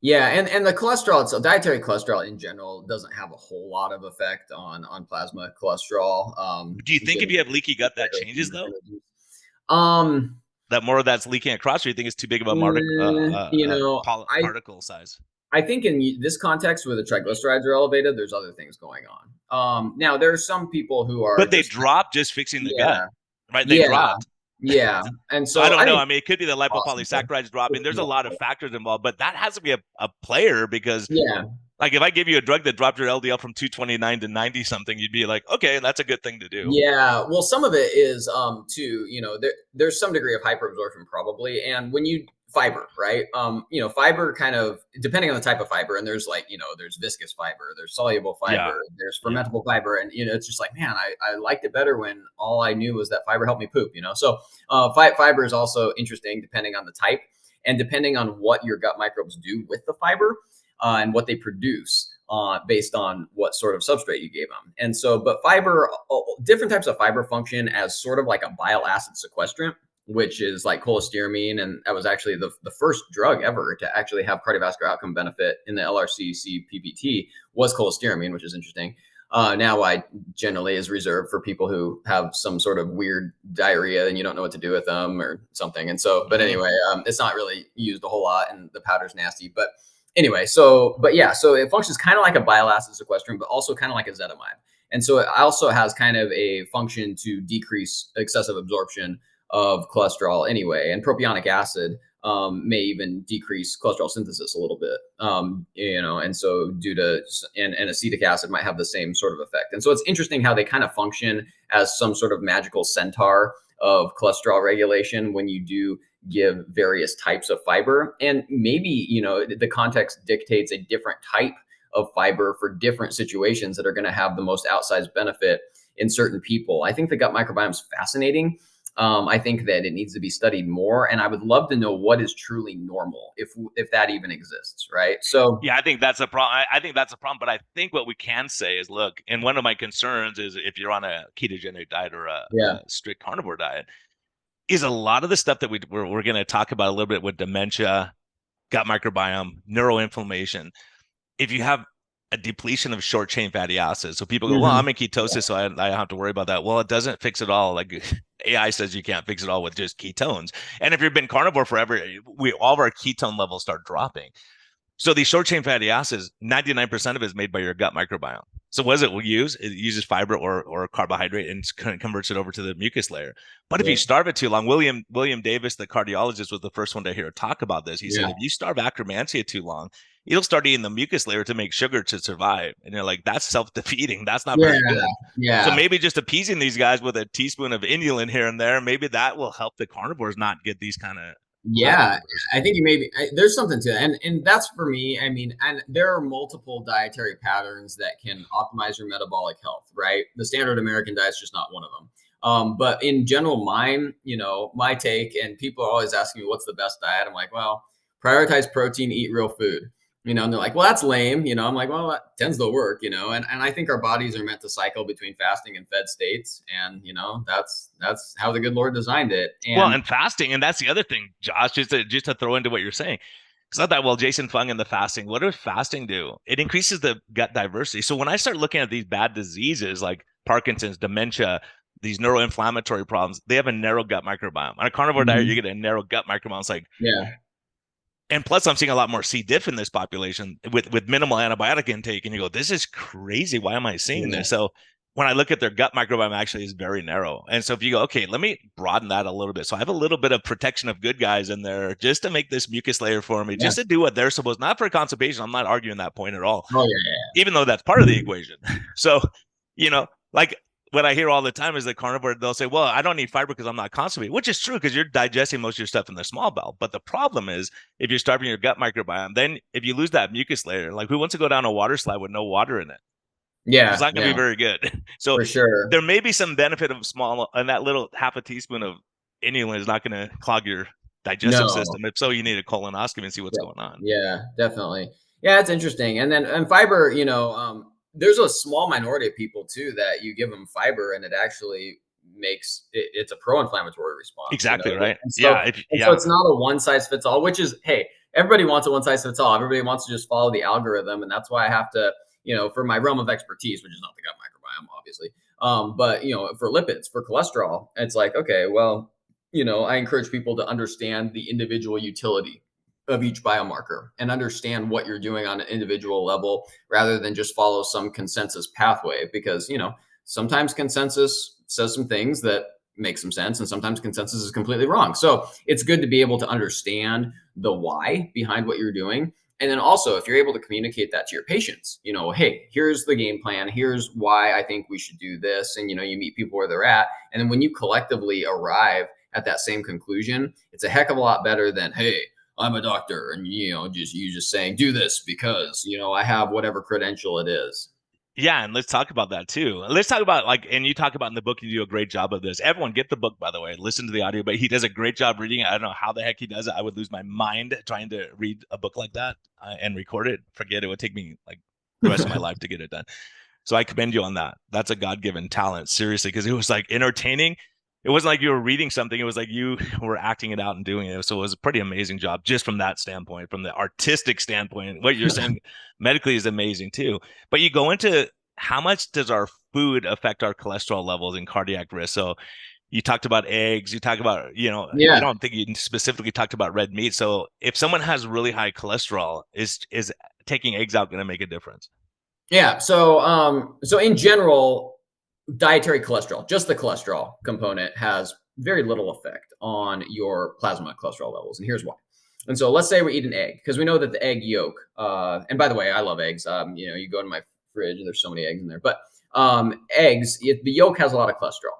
Yeah, and the cholesterol itself, dietary cholesterol in general, doesn't have a whole lot of effect on plasma cholesterol. Do you think if Getting you have leaky gut that changes though? um, That more of that's leaking across, or you think it's too big of a you know, I particle size? I think in this context where the triglycerides are elevated, there's other things going on. Now there are some people who are But they just dropped just fixing the gut, yeah, right? They yeah, dropped. yeah, and So I so don't I know. think I mean, it could be the possible. lipopolysaccharides dropping. It's There's a lot of possible. factors involved, but that has to be a player because, Yeah, like, if I give you a drug that dropped your LDL from 229 to 90 something, you'd be like, okay, that's a good thing to do. yeah. Well, some of it is too, there's some degree of hyperabsorption probably. And when you fiber, right? Fiber kind of depending on the type of fiber, and there's like, there's viscous fiber, there's soluble Yeah. fiber, there's Yeah. fermentable fiber, and it's just like, man, I liked it better when all I knew was that fiber helped me poop. So fiber is also interesting depending on the type and depending on what your gut microbes do with the fiber and what they produce based on what sort of substrate you gave them. And so, but fiber, different types of fiber function as sort of like a bile acid sequestrant, which is like cholestyramine. And that was actually the first drug ever to actually have cardiovascular outcome benefit in the LRCC PPT was cholestyramine, which is interesting. Now, I generally is reserved for people who have some sort of weird diarrhea and you don't know what to do with them or something. And so, but Mm-hmm. anyway, it's not really used a whole lot, and the powder's nasty. But anyway, so it functions kind of like a bile acid sequestrant, but also kind of like a ezetimibe. And so it also has kind of a function to decrease excessive absorption of cholesterol anyway. And propionic acid may even decrease cholesterol synthesis a little bit, and so due to, and acetic acid might have the same sort of effect. And so it's interesting how they kind of function as some sort of magical centaur of cholesterol regulation when you do give various types of fiber. And maybe, the context dictates a different type of fiber for different situations that are going to have the most outsized benefit in certain people. I think the gut microbiome is fascinating. I think that it needs to be studied more, and I would love to know what is truly normal, if that even exists, right? So yeah, I think that's a problem. I think that's a problem. But I think what we can say is, look, and one of my concerns is if you're on a ketogenic diet or yeah, a strict carnivore diet, is a lot of the stuff that we're going to talk about a little bit with dementia, gut microbiome, neuroinflammation. If you have a depletion of short chain fatty acids, so people go, well, I'm in ketosis, so I don't have to worry about that. Well, it doesn't fix it all. Like AI says, you can't fix it all with just ketones. And if you've been carnivore forever, all of our ketone levels start dropping. So these short chain fatty acids, 99% of it is made by your gut microbiome. So what does it use? It uses fiber or carbohydrate and converts it over to the mucus layer. But if yeah, you starve it too long, William Davis, the cardiologist, was the first one to hear talk about this. He said, yeah, if you starve Akkermansia too long, it'll start eating the mucus layer to make sugar to survive. And you're like, that's self-defeating. That's not yeah, very good. So yeah. maybe just appeasing these guys with a teaspoon of inulin here and there, maybe that will help the carnivores not get these kind of Yeah, leftovers. I think there's something to it. And that's for me. I mean, and there are multiple dietary patterns that can optimize your metabolic health, right? The standard American diet is just not one of them. But in general, my take, and people are always asking me what's the best diet. I'm like, well, prioritize protein, eat real food. And they're like, well, that's lame. I'm like, well, that tends to work, and I think our bodies are meant to cycle between fasting and fed states. And, that's how the good Lord designed it. Well, And and fasting, and that's the other thing, Josh, just to throw into what you're saying. Because I thought, well, Jason Fung and the fasting, what does fasting do? It increases the gut diversity. So when I start looking at these bad diseases like Parkinson's, dementia, these neuroinflammatory problems, they have a narrow gut microbiome. On a carnivore diet, you Mhm. get a narrow gut microbiome. It's like, Yeah. and plus I'm seeing a lot more C. diff in this population with minimal antibiotic intake. And you go, this is crazy. Why am I seeing Yeah. this? So when I look at their gut microbiome, actually is very narrow. And so if you go, okay, let me broaden that a little bit. So I have a little bit of protection of good guys in there just to make this mucus layer for me, Yeah. just to do what they're supposed, not for constipation. I'm not arguing that point at all, Oh, yeah. even though that's part of the equation. So, like what I hear all the time is the carnivore, they'll say, well, I don't need fiber because I'm not constipated, which is true because you're digesting most of your stuff in the small bowel. But the problem is if you're starving your gut microbiome, then if you lose that mucus layer, like who wants to go down a water slide with no water in it? It's Yeah. not going to Yeah. be very good. So For sure. there may be some benefit of small, and that little half a teaspoon of inulin is not going to clog your digestive No. system. If so, you need a colonoscopy and see what's Yeah. going on. Yeah, definitely. Yeah, it's interesting. And then and fiber, there's a small minority of people too that you give them fiber and it actually makes it's a pro-inflammatory response, Exactly right. And so Yeah. If and so yeah. it's not a one size fits all, which is, hey, everybody wants a one size fits all. Everybody wants to just follow the algorithm. And that's why I have to, for my realm of expertise, which is not the gut microbiome, obviously. But for lipids, for cholesterol, it's like, okay, well, I encourage people to understand the individual utility of each biomarker and understand what you're doing on an individual level rather than just follow some consensus pathway, because sometimes consensus says some things that make some sense and sometimes consensus is completely wrong. So it's good to be able to understand the why behind what you're doing. And then also, if you're able to communicate that to your patients, hey, here's the game plan, here's why I think we should do this, and you meet people where they're at, and then when you collectively arrive at that same conclusion, it's a heck of a lot better than, hey, I'm a doctor, and just saying do this because I have whatever credential it is. Yeah, and let's talk about that too. Let's talk about and you talk about in the book, you do a great job of this. Everyone get the book, by the way. Listen to the audio, but he does a great job reading it. I don't know how the heck he does it. I would lose my mind trying to read a book like that and record it. Forget it would take me like the rest of my life to get it done. So I commend you on that. That's a God-given talent, seriously, because it was like entertaining. It wasn't like you were reading something. It was like you were acting it out and doing it. So it was a pretty amazing job just from that standpoint, from the artistic standpoint. What you're saying medically is amazing too. But you go into how much does our food affect our cholesterol levels and cardiac risk? So you talked about eggs. You talk about, I Yeah. don't think you specifically talked about red meat. So if someone has really high cholesterol, is taking eggs out going to make a difference? Yeah. So in general, dietary cholesterol, just the cholesterol component, has very little effect on your plasma cholesterol levels. And here's why. And so let's say we eat an egg, because we know that the egg yolk, and by the way, I love eggs. You go to my fridge, there's so many eggs in there, but eggs, the yolk has a lot of cholesterol.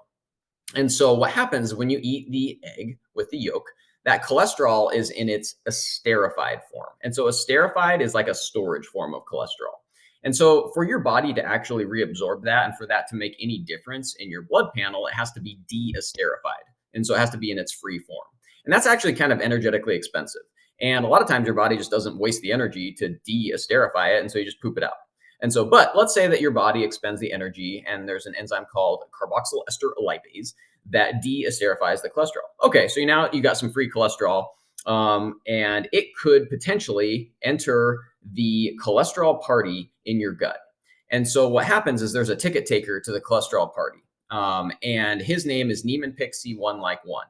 And so what happens when you eat the egg with the yolk, that cholesterol is in its esterified form. And so esterified is like a storage form of cholesterol. And so for your body to actually reabsorb that and for that to make any difference in your blood panel, it has to be de-esterified. And so it has to be in its free form. And that's actually kind of energetically expensive. And a lot of times your body just doesn't waste the energy to de-esterify it. And so you just poop it out. And so, but let's say that your body expends the energy and there's an enzyme called carboxyl ester lipase that de-esterifies the cholesterol. Okay, so now you got some free cholesterol, and it could potentially enter the cholesterol party in your gut. And so what happens is there's a ticket taker to the cholesterol party, and his name is Niemann-Pick C1 like 1.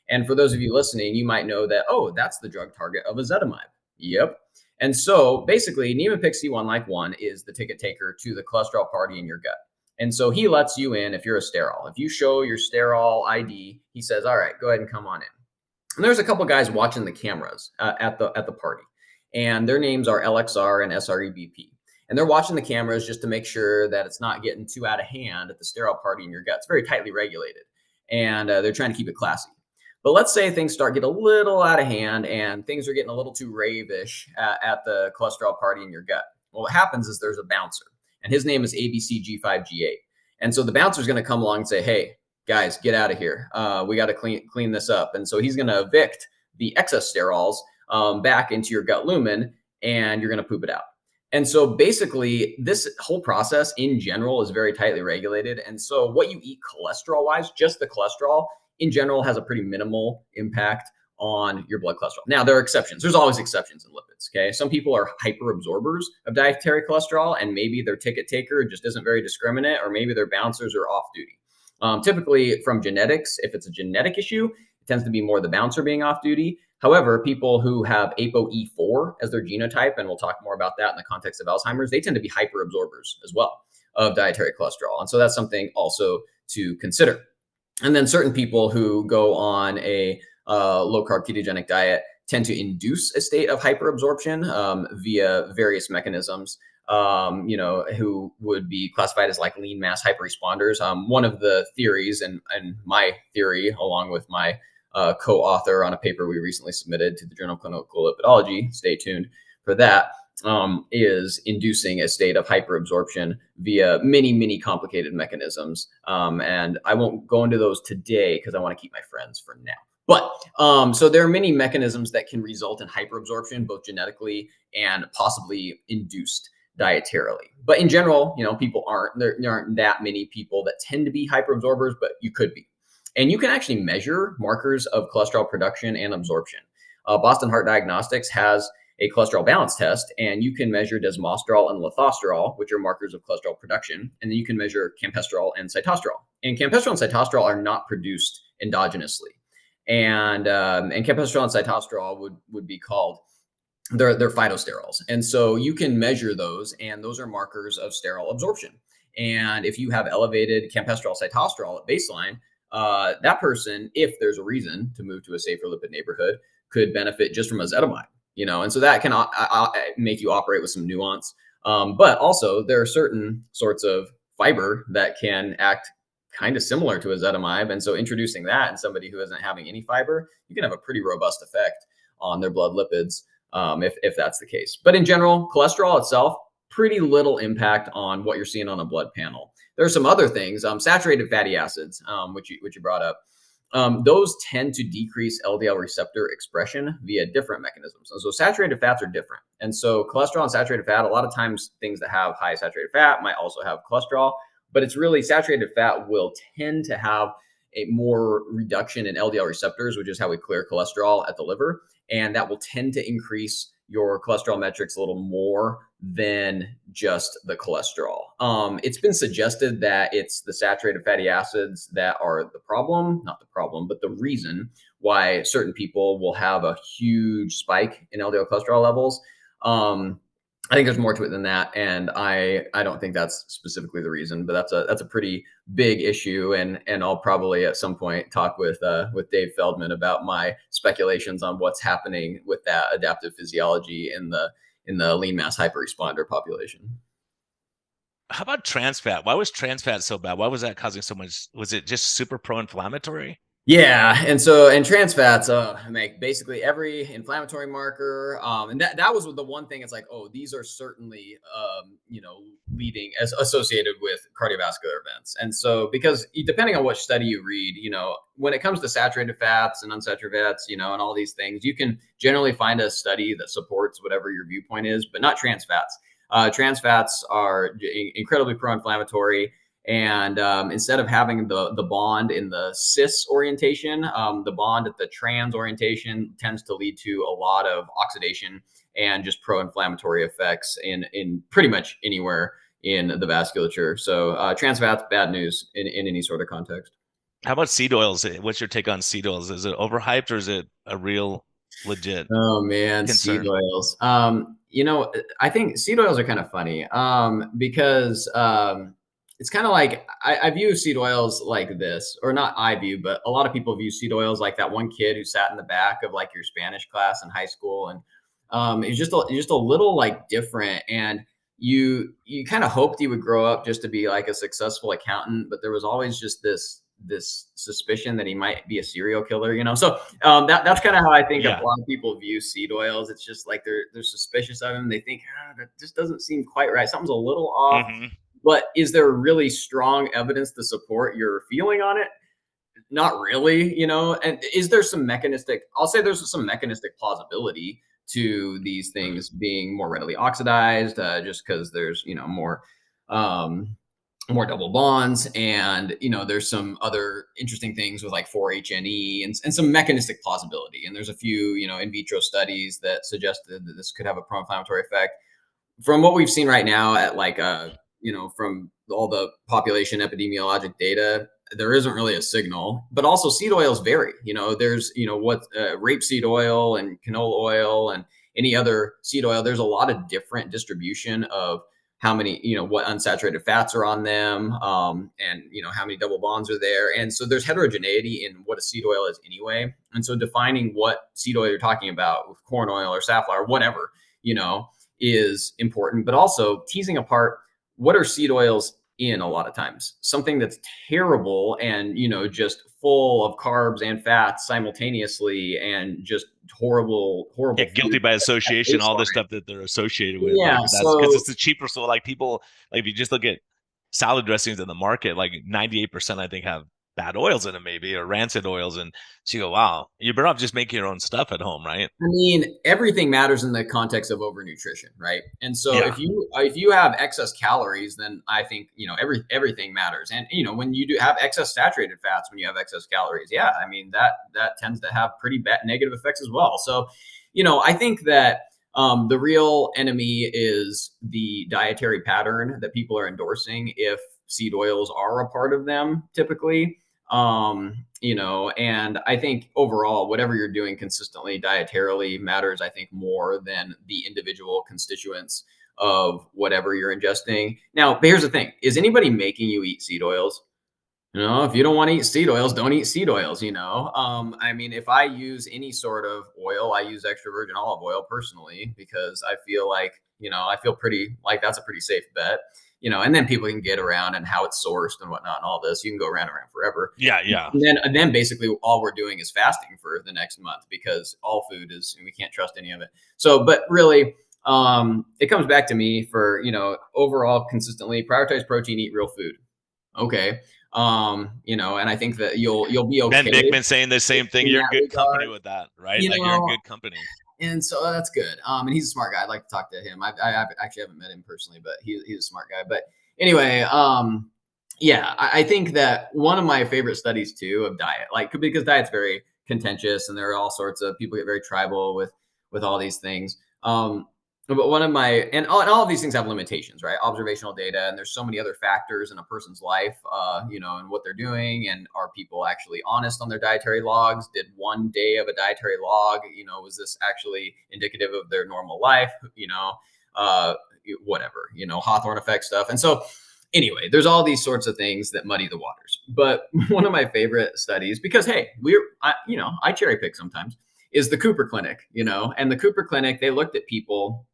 And for those of you listening, you might know that, oh, that's the drug target of ezetimibe. Yep. And so basically, Niemann-Pick C1 like 1 is the ticket taker to the cholesterol party in your gut. And so he lets you in if you're a sterol. If you show your sterol ID, he says, all right, go ahead and come on in. And there's a couple guys watching the cameras at the party, and their names are LXR and SREBP. And they're watching the cameras just to make sure that it's not getting too out of hand at the sterol party in your gut. It's very tightly regulated, and they're trying to keep it classy. But let's say things start getting a little out of hand and things are getting a little too ravish at the cholesterol party in your gut. Well, what happens is there's a bouncer, and his name is ABCG5G8. And so the bouncer is going to come along and say, hey, guys, get out of here. We got to clean this up. And so he's going to evict the excess sterols back into your gut lumen, and you're going to poop it out. And so basically, this whole process in general is very tightly regulated. And so what you eat cholesterol wise, just the cholesterol in general, has a pretty minimal impact on your blood cholesterol. Now, there are exceptions. There's always exceptions in lipids. Okay. Some people are hyper absorbers of dietary cholesterol, and maybe their ticket taker just isn't very discriminate, or maybe their bouncers are off duty. Typically, from genetics, if it's a genetic issue, it tends to be more the bouncer being off duty. However, people who have ApoE4 as their genotype, and we'll talk more about that in the context of Alzheimer's, they tend to be hyper absorbers as well of dietary cholesterol. And so that's something also to consider. And then certain people who go on a low carb ketogenic diet tend to induce a state of hyperabsorption via various mechanisms, who would be classified as like lean mass hyperresponders. One of the theories, and my theory, along with my co-author on a paper we recently submitted to the Journal of Clinical Lipidology, stay tuned for that, is inducing a state of hyperabsorption via many complicated mechanisms. And I won't go into those today because I want to keep my friends for now. But so there are many mechanisms that can result in hyperabsorption, both genetically and possibly induced dietarily. But in general, people there aren't that many people that tend to be hyperabsorbers, but you could be. And you can actually measure markers of cholesterol production and absorption. Boston Heart Diagnostics has a cholesterol balance test, and you can measure desmosterol and lithosterol, which are markers of cholesterol production. And then you can measure campestrol and cytosterol. And campestrol and cytosterol are not produced endogenously. And campestrol and cytosterol would be called, they're phytosterols. And so you can measure those, and those are markers of sterol absorption. And if you have elevated campestrol cytosterol at baseline, that person, if there's a reason to move to a safer lipid neighborhood, could benefit just from ezetimibe. And so that can make you operate with some nuance. But also there are certain sorts of fiber that can act kind of similar to ezetimibe. And so introducing that in somebody who isn't having any fiber, you can have a pretty robust effect on their blood lipids, if that's the case. But in general, cholesterol itself, pretty little impact on what you're seeing on a blood panel. There are some other things, saturated fatty acids, which you brought up. Those tend to decrease LDL receptor expression via different mechanisms. And so saturated fats are different. And so cholesterol and saturated fat, a lot of times things that have high saturated fat might also have cholesterol, but it's really saturated fat will tend to have a more reduction in LDL receptors, which is how we clear cholesterol at the liver. And that will tend to increase your cholesterol metrics a little more than just the cholesterol. It's been suggested that it's the saturated fatty acids that are the problem, not the problem, but the reason why certain people will have a huge spike in LDL cholesterol levels. I think there's more to it than that, and I don't think that's specifically the reason, but that's a pretty big issue, and I'll probably at some point talk with Dave Feldman about my speculations on what's happening with that adaptive physiology in the lean mass hyperresponder population. How about trans fat? Why was trans fat so bad? Why was that causing so much? Was it just super pro-inflammatory? Yeah, and trans fats make basically every inflammatory marker, and that was the one thing. It's like, oh, these are certainly leading as associated with cardiovascular events. And so because depending on what study you read, when it comes to saturated fats and unsaturated fats, and all these things, you can generally find a study that supports whatever your viewpoint is, but not trans fats. Trans fats are incredibly pro-inflammatory, and instead of having the bond in the cis orientation, the bond at the trans orientation tends to lead to a lot of oxidation and just pro-inflammatory effects in pretty much anywhere in the vasculature. So trans fats, bad news in any sort of context. How about seed oils? What's your take on seed oils? Is it overhyped or is it a real legit Oh man, seed concern? oils. I think seed oils are kind of funny because it's kind of like I view seed oils like this, or not I view, but a lot of people view seed oils like that one kid who sat in the back of like your Spanish class in high school, and it's just a little like different, and you kind of hoped he would grow up just to be like a successful accountant, but there was always just this suspicion that he might be a serial killer. So that's kind of how I think a Yeah. lot of people view seed oils. It's just like they're suspicious of him. They think that just doesn't seem quite right. Something's a little off. Hmm. But is there really strong evidence to support your feeling on it? Not really. And is there some mechanistic? I'll say there's some mechanistic plausibility to these things being more readily oxidized, just because there's um, more double bonds, and there's some other interesting things with like 4-HNE and some mechanistic plausibility. And there's a few in vitro studies that suggested that this could have a pro-inflammatory effect. From what we've seen right now at like from all the population epidemiologic data, there isn't really a signal. But also seed oils vary. There's what rapeseed oil and canola oil and any other seed oil. There's a lot of different distribution of how many what unsaturated fats are on them, and how many double bonds are there. And so there's heterogeneity in what a seed oil is anyway. And so defining what seed oil you're talking about with corn oil or safflower, whatever, is important, but also teasing apart what are seed oils in a lot of times. Something that's terrible and, just full of carbs and fats simultaneously, and just horrible, Yeah, horrible guilty food by at association, all this baseline. stuff that they're associated with. Yeah. Like that's because So it's the cheaper. So like people, like if you just look at salad dressings in the market, like 98% I think have bad oils in them, maybe, or rancid oils. And so you go, wow, you're better off just making your own stuff at home, right? I mean, everything matters in the context of overnutrition, right? And so Yeah. if you have excess calories, then I think everything matters. And when you do have excess saturated fats, when you have excess calories, yeah, I mean that tends to have pretty bad negative effects as well. So, I think that the real enemy is the dietary pattern that people are endorsing if seed oils are a part of them, typically. And I think overall, whatever you're doing consistently dietarily matters, I think, more than the individual constituents of whatever you're ingesting. Now, but here's the thing: is anybody making you eat seed oils? If you don't want to eat seed oils, don't eat seed oils. I mean, if I use any sort of oil, I use extra virgin olive oil personally, because I feel like, I feel pretty like that's a pretty safe bet. And then people can get around and how it's sourced and whatnot and all this. You can go around and around forever. Yeah. Yeah. And then basically all we're doing is fasting for the next month, because all food is, we can't trust any of it. So, but really, it comes back to me for, overall consistently prioritize protein, eat real food. Okay. And I think that you'll be Ben okay Bickman saying the same thing. in You're in that good company regard. with that, right? You Like you're in know, good company. and so that's good. And he's a smart guy. I'd like to talk to him. I actually haven't met him personally, but he's a smart guy. But anyway, yeah, I think that one of my favorite studies too of diet, like because diet's very contentious and there are all sorts of people get very tribal with all these things. But one of my and all of these things have limitations, right? Observational data, and there's so many other factors in a person's life, and what they're doing, and are people actually honest on their dietary logs? Did one day of a dietary log, was this actually indicative of their normal life? whatever, Hawthorne effect stuff. And so anyway, there's all these sorts of things that muddy the waters. But one of my favorite studies, because hey, I cherry pick sometimes, is the Cooper Clinic, and the Cooper Clinic, they looked at people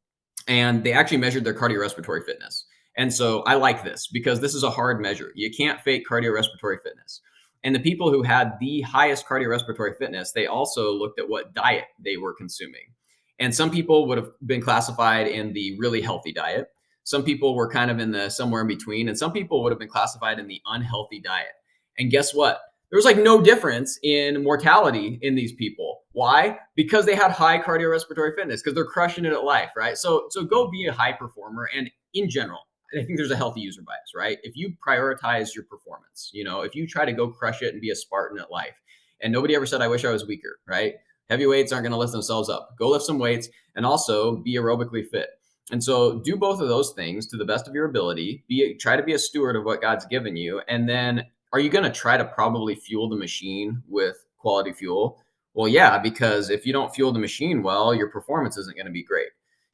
and they actually measured their cardiorespiratory fitness. And so I like this because this is a hard measure. You can't fake cardiorespiratory fitness. And the people who had the highest cardiorespiratory fitness, they also looked at what diet they were consuming. And some people would have been classified in the really healthy diet. Some people were kind of in the somewhere in between, and some people would have been classified in the unhealthy diet. And guess what? There was like no difference in mortality in these people. Why? Because they had high cardiorespiratory fitness, because they're crushing it at life, right? So go be a high performer. And in general, I think there's a healthy user bias, right? If you prioritize your performance, if you try to go crush it and be a Spartan at life, and nobody ever said, I wish I was weaker, right? Heavyweights aren't going to lift themselves up. Go lift some weights and also be aerobically fit. And so do both of those things to the best of your ability. Try to be a steward of what God's given you. And then are you going to try to probably fuel the machine with quality fuel? Well, yeah, because if you don't fuel the machine well, your performance isn't going to be great,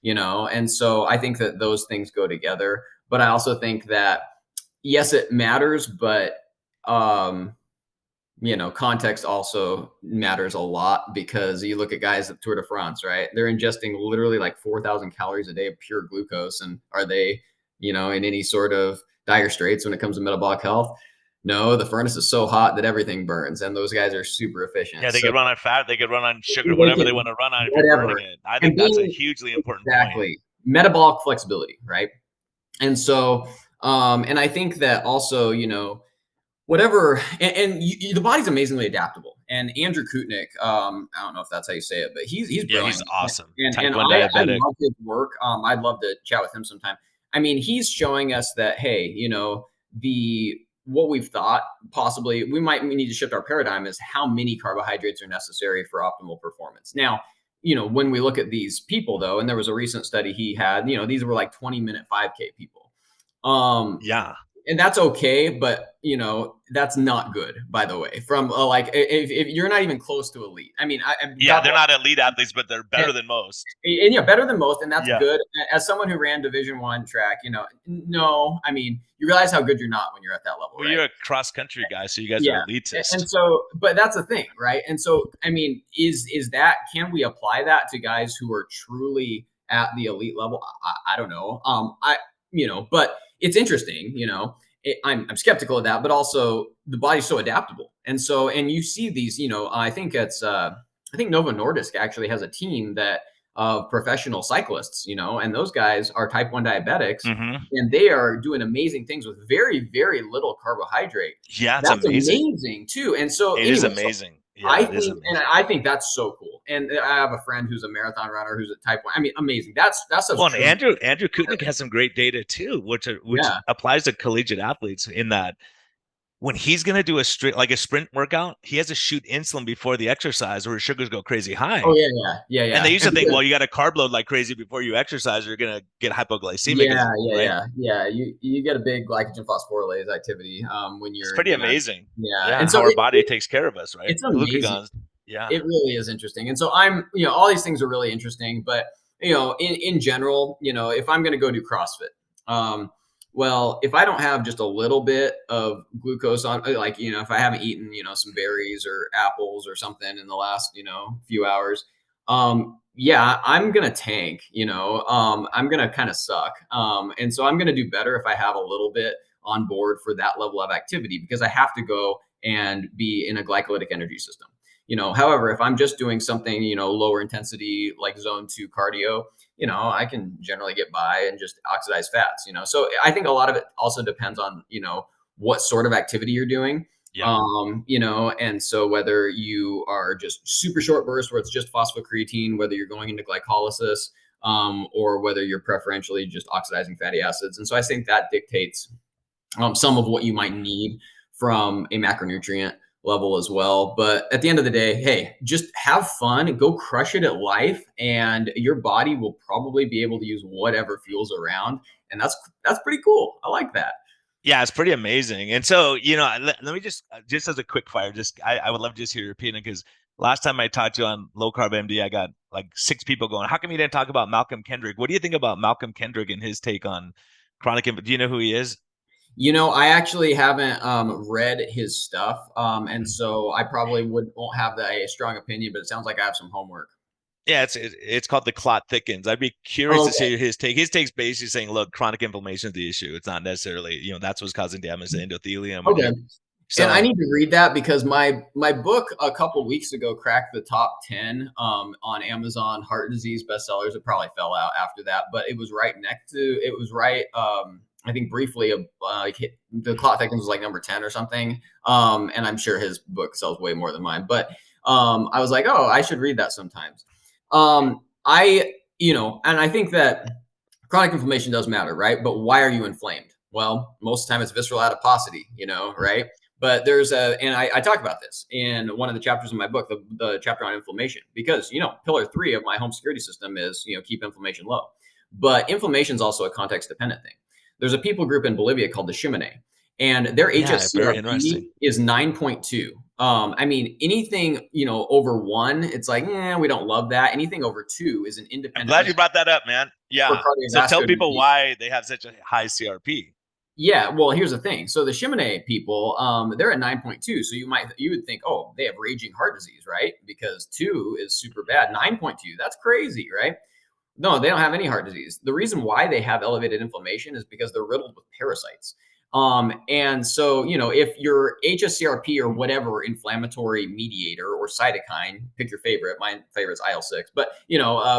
And so I think that those things go together. But I also think that, yes, it matters, but, context also matters a lot, because you look at guys at Tour de France, right? They're ingesting literally like 4,000 calories a day of pure glucose. And are they, in any sort of dire straits when it comes to metabolic health? No, the furnace is so hot that everything burns, and those guys are super efficient. Yeah, they So could run on fat, they could run on sugar, they whatever they can, want to run on if you're whatever. burning it. I And think that's a being hugely important point. exactly metabolic flexibility, right? And so, and I think that also, whatever, the body's amazingly adaptable. And Andrew Kutnick, I don't know if that's how you say it, but he's Yeah, brilliant. he's awesome. And Type 1 I diabetic. love his work. I'd love to chat with him sometime. I mean, he's showing us that, hey, what we've thought possibly we need to shift our paradigm is how many carbohydrates are necessary for optimal performance. Now, when we look at these people though, and there was a recent study he had, these were like 20-minute 5K people. Yeah. And that's okay, but that's not good, by the way. From like, if you're not even close to elite, I mean, Yeah, they're not elite athletes, but they're better than most. and yeah, better than most, and that's Yeah. good. As someone who ran Division I track, no, I mean, you realize how good you're not when you're at that level. Well, right? you're a cross country guy, so you guys Yeah. are elitist. And so, but that's the thing, right? And so, I mean, is that, can we apply that to guys who are truly at the elite level? I don't know. But it's interesting, I'm skeptical of that, but also the body's so adaptable. And so, and you see these, I think Novo Nordisk actually has a team that of professional cyclists, and those guys are type 1 diabetics, and they are doing amazing things with very, very little carbohydrate. Yeah, it's That's amazing too. And so it is amazing. Yeah, I it is think, amazing. and I think that's so cool. And I have a friend who's a marathon runner who's a type 1. I mean, amazing. That's well, and Andrew Kutnick has some great data too, which applies to collegiate athletes in that when he's going to do a sprint workout, he has to shoot insulin before the exercise or his sugars go crazy high. Oh yeah. And they used to think, well, you got to carb load like crazy before you exercise, or you're going to get hypoglycemic. Yeah. You get a big glycogen phosphorylase activity when you're. It's pretty amazing. Yeah. And so our body takes care of us, right? It's amazing. Glucagon. Yeah. It really is interesting. And so all these things are really interesting, but in general, if I'm going to go do CrossFit, well, if I don't have just a little bit of glucose on, like, if I haven't eaten, some berries or apples or something in the last, few hours, yeah, I'm going to tank, I'm going to kind of suck. And so I'm going to do better if I have a little bit on board for that level of activity, because I have to go and be in a glycolytic energy system. However, if I'm just doing something, lower intensity, like zone 2 cardio, I can generally get by and just oxidize fats, So I think a lot of it also depends on, what sort of activity you're doing. Yeah. And so whether you are just super short bursts where it's just phosphocreatine, whether you're going into glycolysis, or whether you're preferentially just oxidizing fatty acids. And so I think that dictates some of what you might need from a macronutrient level as well. But at the end of the day, hey, just have fun, go crush it at life, and your body will probably be able to use whatever fuels around. And that's pretty cool. I like that. Yeah, it's pretty amazing. And so, let me just as a quick fire, I would love to just hear your opinion, because last time I talked to you on Low Carb MD, I got like 6 people going, how come you didn't talk about Malcolm Kendrick? What do you think about Malcolm Kendrick and his take on chronic? Do you know who he is? I actually haven't read his stuff, and so I probably won't have a strong opinion. But it sounds like I have some homework. Yeah, it's called The Clot Thickens. I'd be curious Oh, to okay. see his take. His take's basically saying, look, chronic inflammation is the issue. It's not necessarily, that's what's causing damage to endothelium when Okay. you're And I so need to read that because my book a couple weeks ago cracked the top 10 on Amazon heart disease bestsellers. It probably fell out after that, but it was right next to it was right. I think briefly the clot thickens was like number 10 or something. And I'm sure his book sells way more than mine. But I was like, oh, I should read that sometimes. And I think that chronic inflammation does matter, right? But why are you inflamed? Well, most of the time it's visceral adiposity, right? But and I talk about this in one of the chapters in my book, the chapter on inflammation, because, pillar 3 of my home security system is, keep inflammation low. But inflammation is also a context dependent thing. There's a people group in Bolivia called the Shimane, and their yeah, very interesting. HSCRP is 9.2. I mean, anything, over 1, it's like, we don't love that. Anything over 2 is an I'm independent glad you risk brought that up, man. for Yeah. So tell cardiovascular people disease. why they have such a high CRP. Yeah, well, here's the thing. So the Chamonix people, they're at 9.2. So you would think, oh, they have raging heart disease, right? Because 2 is super bad. 9.2, that's crazy, right? No, they don't have any heart disease. The reason why they have elevated inflammation is because they're riddled with parasites. And so, if your HSCRP or whatever inflammatory mediator or cytokine, pick your favorite. My favorite is IL-6, but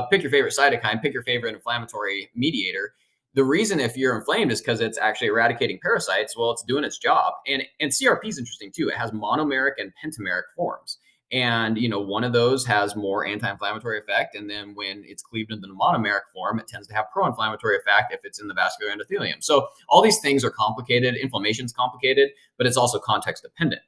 pick your favorite cytokine, pick your favorite inflammatory mediator. The reason if you're inflamed is because it's actually eradicating parasites. Well, it's doing its job. And CRP is interesting too. It has monomeric and pentameric forms. And one of those has more anti-inflammatory effect, and then when it's cleaved into the monomeric form, it tends to have pro-inflammatory effect if it's in the vascular endothelium. So all these things are complicated. Inflammation is complicated, but it's also context dependent.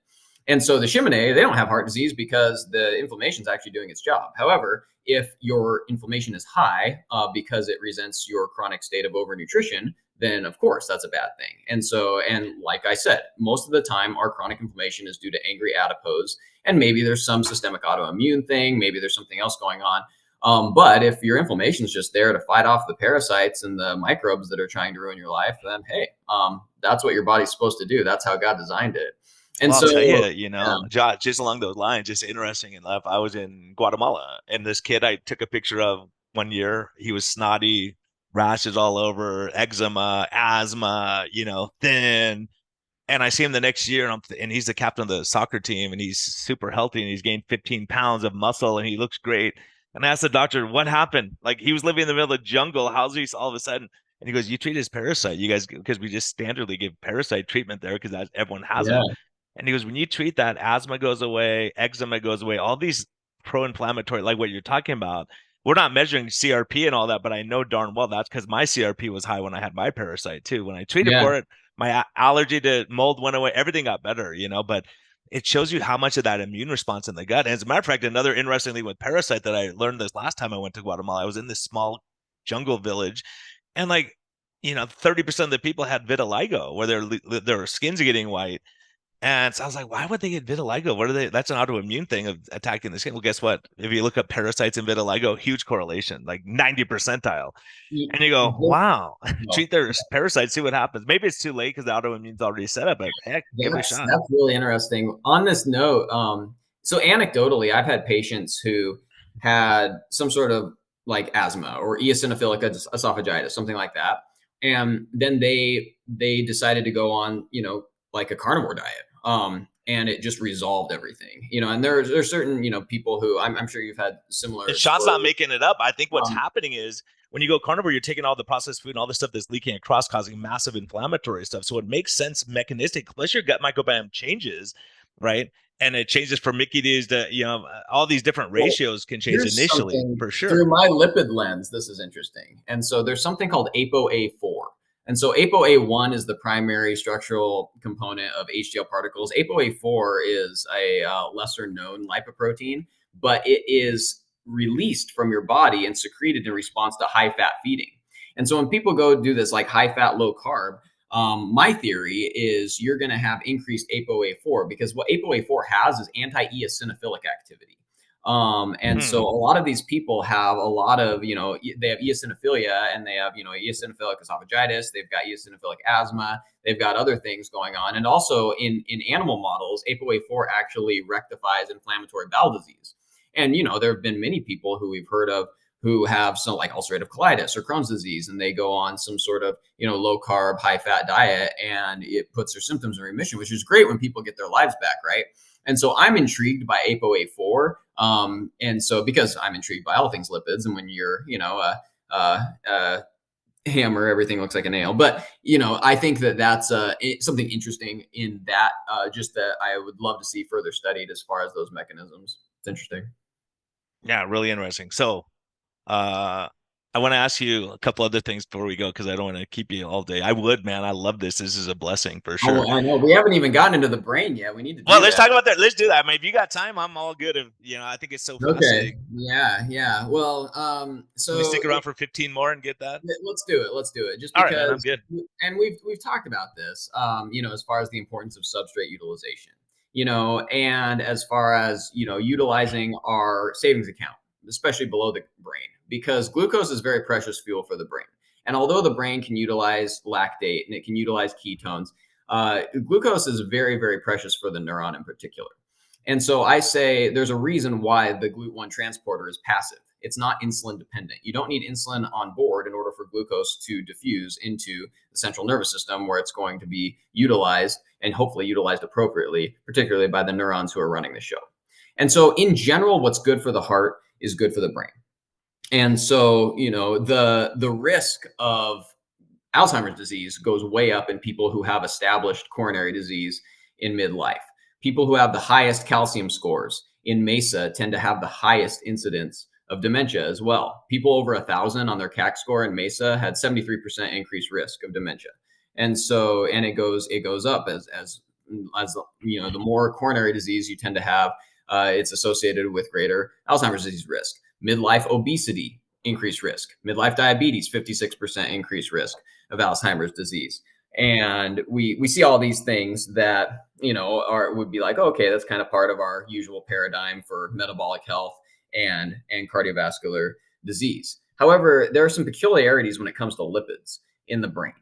And so the Shimane, they don't have heart disease because the inflammation is actually doing its job. However, if your inflammation is high because it resents your chronic state of overnutrition, then of course that's a bad thing. And like I said, most of the time our chronic inflammation is due to angry adipose, and maybe there's some systemic autoimmune thing, maybe there's something else going on. But if your inflammation is just there to fight off the parasites and the microbes that are trying to ruin your life, then hey, that's what your body's supposed to do. That's how God designed it. And Well, I'll so, tell you, yeah, Josh, just along those lines, just interesting enough, I was in Guatemala and this kid I took a picture of one year, he was snotty, rashes all over, eczema, asthma, thin. And I see him the next year, and he's the captain of the soccer team, and he's super healthy, and he's gained 15 pounds of muscle, and he looks great. And I asked the doctor, what happened? Like he was living in the middle of the jungle. How's he all of a sudden? And he goes, you treat his parasite, you guys, because we just standardly give parasite treatment there because everyone has yeah, them. And he goes, when you treat that, asthma goes away, eczema goes away, all these pro-inflammatory, like what you're talking about. We're not measuring CRP and all that, but I know darn well that's because my CRP was high when I had my parasite too. When I treated yeah, for it, my allergy to mold went away, everything got better, but it shows you how much of that immune response in the gut. And as a matter of fact, another interesting thing with parasite that I learned this last time I went to Guatemala, I was in this small jungle village, and 30% of the people had vitiligo where their skin's getting white. And so I was like, why would they get vitiligo? What are they? That's an autoimmune thing of attacking the skin. Well, guess what? If you look up parasites and vitiligo, huge correlation, like 90 percentile. Y- And you go, wow, no, treat their parasites, see what happens. Maybe it's too late because the autoimmune's already set up, but heck, give it a shot. that's really interesting. On this note, so anecdotally, I've had patients who had some sort of like asthma or eosinophilic esophagitis, something like that, and then they decided to go on, like a carnivore diet, and it just resolved everything, And there's certain, people who I'm sure you've had And similar Sean's not stories. making it up. I think what's Um, happening is when you go carnivore, you're taking all the processed food and all the stuff that's leaking across, causing massive inflammatory stuff. So it makes sense mechanistic, plus your gut microbiome changes, right? And it changes from MICIDs to, all these different well, ratios can change here's initially something for through sure. my lipid lens. This is interesting. And so there's something called ApoA4. And so ApoA1 is the primary structural component of HDL particles. ApoA4 is a lesser known lipoprotein, but it is released from your body and secreted in response to high fat feeding. And so when people go do this like high fat, low carb, my theory is you're going to have increased ApoA4 because what ApoA4 has is anti eosinophilic activity. And so a lot of these people have a lot of, they have eosinophilia, and they have, eosinophilic esophagitis. They've got eosinophilic asthma. They've got other things going on. And also in animal models, ApoA4 actually rectifies inflammatory bowel disease. And, there have been many people who we've heard of who have some like ulcerative colitis or Crohn's disease, and they go on some sort of, low carb, high fat diet, and it puts their symptoms in remission, which is great when people get their lives back, right? And so I'm intrigued by ApoA4. And so because I'm intrigued by all things lipids, and when you're, a hammer, everything looks like a nail. But, I think that that's something interesting in that, just that I would love to see further studied as far as those mechanisms. It's interesting. Yeah, really interesting. So, uh, I want to ask you a couple other things before we go, because I don't want to keep you all day. I would, man. I love this. This is a blessing for sure. Oh, I know. We haven't even gotten into the brain yet. We need to Well, do let's that. talk about that. Let's do that. I mean, if you got time, I'm all good. If I think it's so Okay. fascinating. Yeah. Yeah. Well, Can we so stick around for 15 more and get that? let's do it. Let's do it. Just All right, man. I'm because, good. and we've talked about this, as far as the importance of substrate utilization, and as far as, utilizing our savings account, especially below the brain, because glucose is very precious fuel for the brain. And although the brain can utilize lactate and it can utilize ketones, glucose is very, very precious for the neuron in particular. And so I say there's a reason why the GLUT1 transporter is passive. It's not insulin dependent. You don't need insulin on board in order for glucose to diffuse into the central nervous system, where it's going to be utilized, and hopefully utilized appropriately, particularly by the neurons who are running the show. And so in general, what's good for the heart is good for the brain. And so, the risk of Alzheimer's disease goes way up in people who have established coronary disease in midlife. People who have the highest calcium scores in MESA tend to have the highest incidence of dementia as well. People over 1,000 on their CAC score in MESA had 73% increased risk of dementia. And so, and it goes up as the more coronary disease you tend to have, it's associated with greater Alzheimer's disease risk. Midlife obesity, increased risk. Midlife diabetes, 56% increased risk of Alzheimer's disease. And we see all these things that, would be like, okay, that's kind of part of our usual paradigm for metabolic health and cardiovascular disease. However, there are some peculiarities when it comes to lipids in the brain,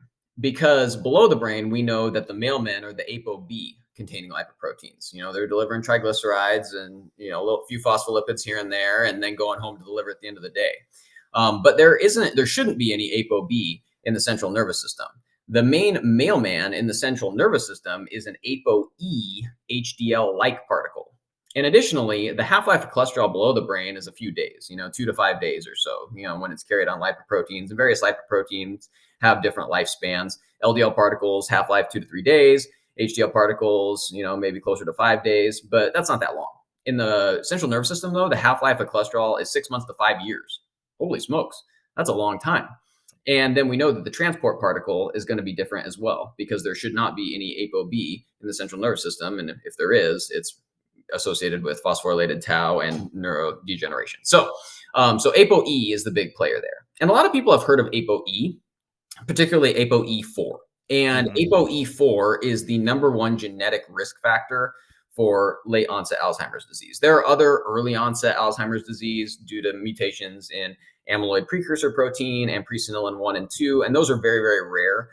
because below the brain, we know that the mailmen are the ApoB containing lipoproteins. They're delivering triglycerides and, a few phospholipids here and there, and then going home to deliver at the end of the day. But there shouldn't be any ApoB in the central nervous system. The main mailman in the central nervous system is an ApoE HDL-like particle. And additionally, the half-life of cholesterol below the brain is a few days, 2 to 5 days or so, when it's carried on lipoproteins. And various lipoproteins have different lifespans. LDL particles, half-life 2 to 3 days. HDL particles, maybe closer to 5 days, but that's not that long. In the central nervous system, though, the half-life of cholesterol is 6 months to 5 years. Holy smokes, that's a long time. And then we know that the transport particle is going to be different as well, because there should not be any ApoB in the central nervous system. And if there is, it's associated with phosphorylated tau and neurodegeneration. So ApoE is the big player there. And a lot of people have heard of ApoE, particularly ApoE4. And ApoE4 is the number one genetic risk factor for late onset Alzheimer's disease. There are other early onset Alzheimer's disease due to mutations in amyloid precursor protein and presenilin 1 and 2, and those are very, very rare.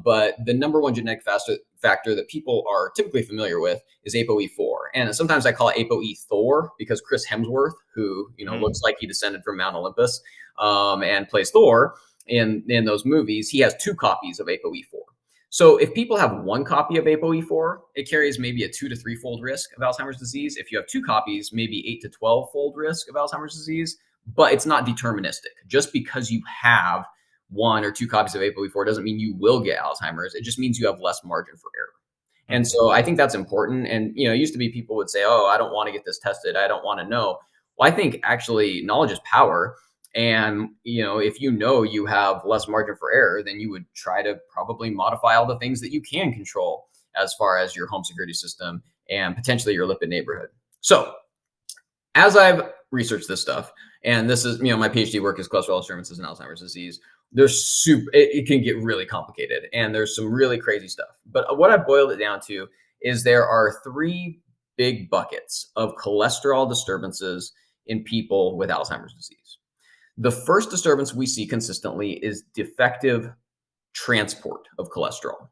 But the number one genetic factor that people are typically familiar with is ApoE4. And sometimes I call it ApoE because Chris Hemsworth, who looks like he descended from Mount Olympus, and plays Thor in those movies, he has 2 copies of ApoE4. So if people have 1 copy of ApoE4, it carries maybe a 2 to 3-fold risk of Alzheimer's disease. If you have 2 copies, maybe 8 to 12-fold risk of Alzheimer's disease. But it's not deterministic. Just because you have 1 or 2 copies of ApoE4 doesn't mean you will get Alzheimer's. It just means you have less margin for error. And so I think that's important. And, it used to be people would say, oh, I don't want to get this tested. I don't want to know. Well, I think actually knowledge is power. And, if you have less margin for error, then you would try to probably modify all the things that you can control as far as your home security system and potentially your lipid neighborhood. So as I've researched this stuff, and this is, my PhD work is cholesterol disturbances and Alzheimer's disease. It can get really complicated, and there's some really crazy stuff. But what I've boiled it down to is there are 3 big buckets of cholesterol disturbances in people with Alzheimer's disease. The first disturbance we see consistently is defective transport of cholesterol.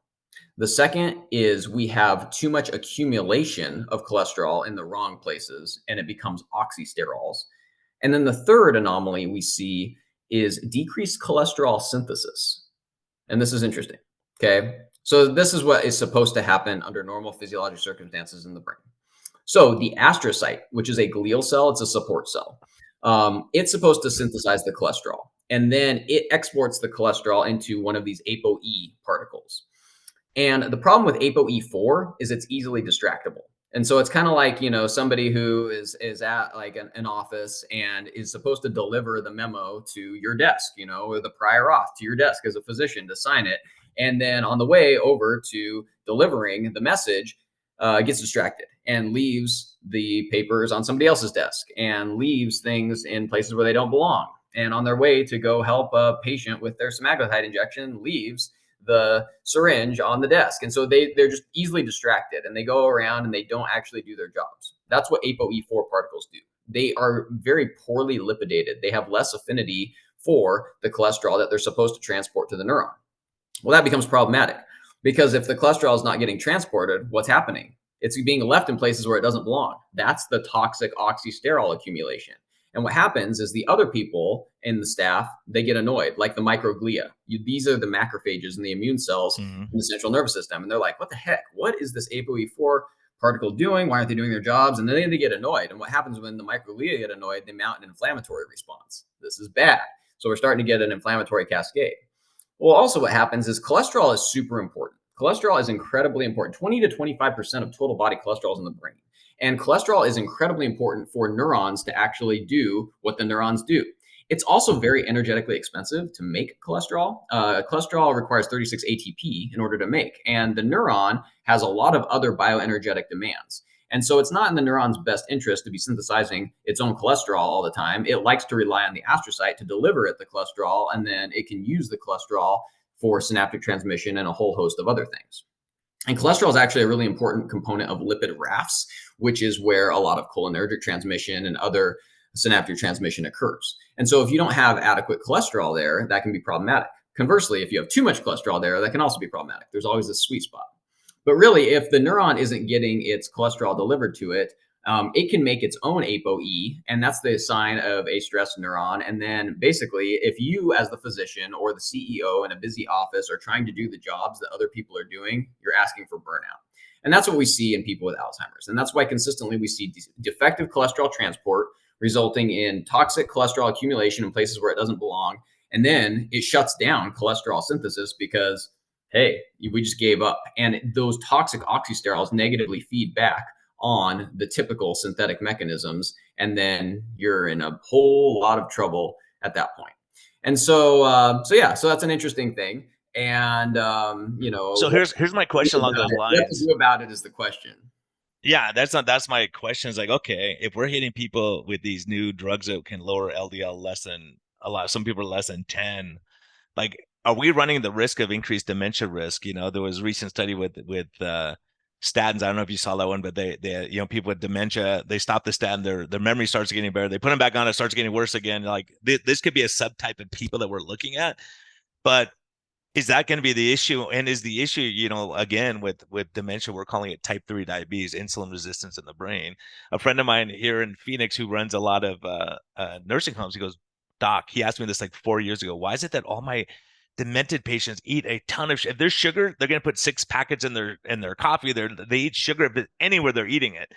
The second is we have too much accumulation of cholesterol in the wrong places and it becomes oxysterols. And then the third anomaly we see is decreased cholesterol synthesis. And this is interesting. Okay. So this is what is supposed to happen under normal physiologic circumstances in the brain. So the astrocyte, which is a glial cell, it's a support cell. It's supposed to synthesize the cholesterol, and then it exports the cholesterol into one of these ApoE particles. And the problem with ApoE4 is it's easily distractible. And so it's kind of like, somebody who is at like an office and is supposed to deliver the memo to your desk, or the prior auth to your desk as a physician to sign it. And then on the way over to delivering the message, gets distracted and leaves the papers on somebody else's desk and leaves things in places where they don't belong. And on their way to go help a patient with their semaglutide injection, leaves the syringe on the desk. And so they're just easily distracted and they go around and they don't actually do their jobs. That's what ApoE4 particles do. They are very poorly lipidated. They have less affinity for the cholesterol that they're supposed to transport to the neuron. Well, that becomes problematic because if the cholesterol is not getting transported, what's happening? It's being left in places where it doesn't belong. That's the toxic oxysterol accumulation. And what happens is the other people in the staff, they get annoyed, like the microglia. These are the macrophages and the immune cells in the central nervous system. And they're like, what the heck? What is this ApoE4 particle doing? Why aren't they doing their jobs? And then they get annoyed. And what happens when the microglia get annoyed? They mount an inflammatory response. This is bad. So we're starting to get an inflammatory cascade. Well, also what happens is cholesterol is super important. Cholesterol is incredibly important. 20 to 25% of total body cholesterol is in the brain. And cholesterol is incredibly important for neurons to actually do what the neurons do. It's also very energetically expensive to make cholesterol. Cholesterol requires 36 ATP in order to make, and the neuron has a lot of other bioenergetic demands. And so it's not in the neuron's best interest to be synthesizing its own cholesterol all the time. It likes to rely on the astrocyte to deliver it the cholesterol, and then it can use the cholesterol for synaptic transmission and a whole host of other things. And cholesterol is actually a really important component of lipid rafts, which is where a lot of cholinergic transmission and other synaptic transmission occurs. And so if you don't have adequate cholesterol there, that can be problematic. Conversely, if you have too much cholesterol there, that can also be problematic. There's always a sweet spot. But really, if the neuron isn't getting its cholesterol delivered to it, it can make its own ApoE, and that's the sign of a stressed neuron. And then basically, if you as the physician or the CEO in a busy office are trying to do the jobs that other people are doing, you're asking for burnout. And that's what we see in people with Alzheimer's. And that's why consistently we see defective cholesterol transport resulting in toxic cholesterol accumulation in places where it doesn't belong. And then it shuts down cholesterol synthesis because, hey, we just gave up. And those toxic oxysterols negatively feed back on the typical synthetic mechanisms, and then you're in a whole lot of trouble at that point. And so that's an interesting thing. And So here's my question along those lines. What to do about it is the question. Yeah, that's my question. Is like, okay, if we're hitting people with these new drugs that can lower LDL less than some people are less than 10, like, are we running the risk of increased dementia risk? There was a recent study with statins. I don't know if you saw that one, but they people with dementia, they stop the statin, their memory starts getting better. They put them back on, it starts getting worse again. Like this could be a subtype of people that we're looking at, but is that going to be the issue? And is the issue, again, with dementia, we're calling it type 3 diabetes, insulin resistance in the brain. A friend of mine here in Phoenix who runs a lot of nursing homes, he goes, Doc, he asked me this like 4 years ago, why is it that all my demented patients eat a ton of if there's sugar, they're going to put 6 packets in their coffee. They eat sugar if anywhere they're eating it.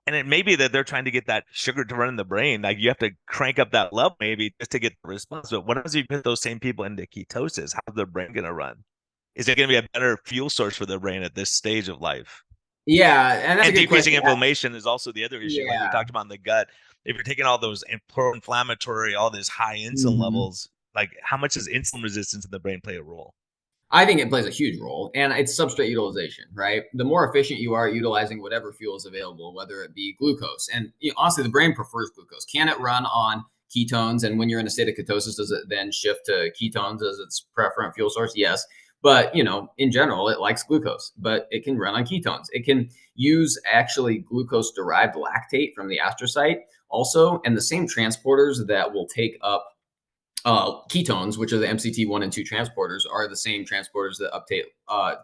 And it may be that they're trying to get that sugar to run in the brain. Like you have to crank up that level maybe just to get the response. But what happens if you put those same people into ketosis? How's their brain going to run? Is it going to be a better fuel source for their brain at this stage of life? Yeah, and that's and a good decreasing question. inflammation is also the other issue. Like we talked about in the gut, if you're taking all those pro-inflammatory, all these high insulin levels, like how much does insulin resistance in the brain play a role? I think it plays a huge role, and it's substrate utilization, right? The more efficient you are utilizing whatever fuel is available, whether it be glucose, and honestly, the brain prefers glucose. Can it run on ketones? And when you're in a state of ketosis, does it then shift to ketones as its preferent fuel source? Yes. But, in general, it likes glucose, but it can run on ketones. It can use actually glucose derived lactate from the astrocyte also, and the same transporters that will take up ketones, which are the MCT1 and 2 transporters, are the same transporters that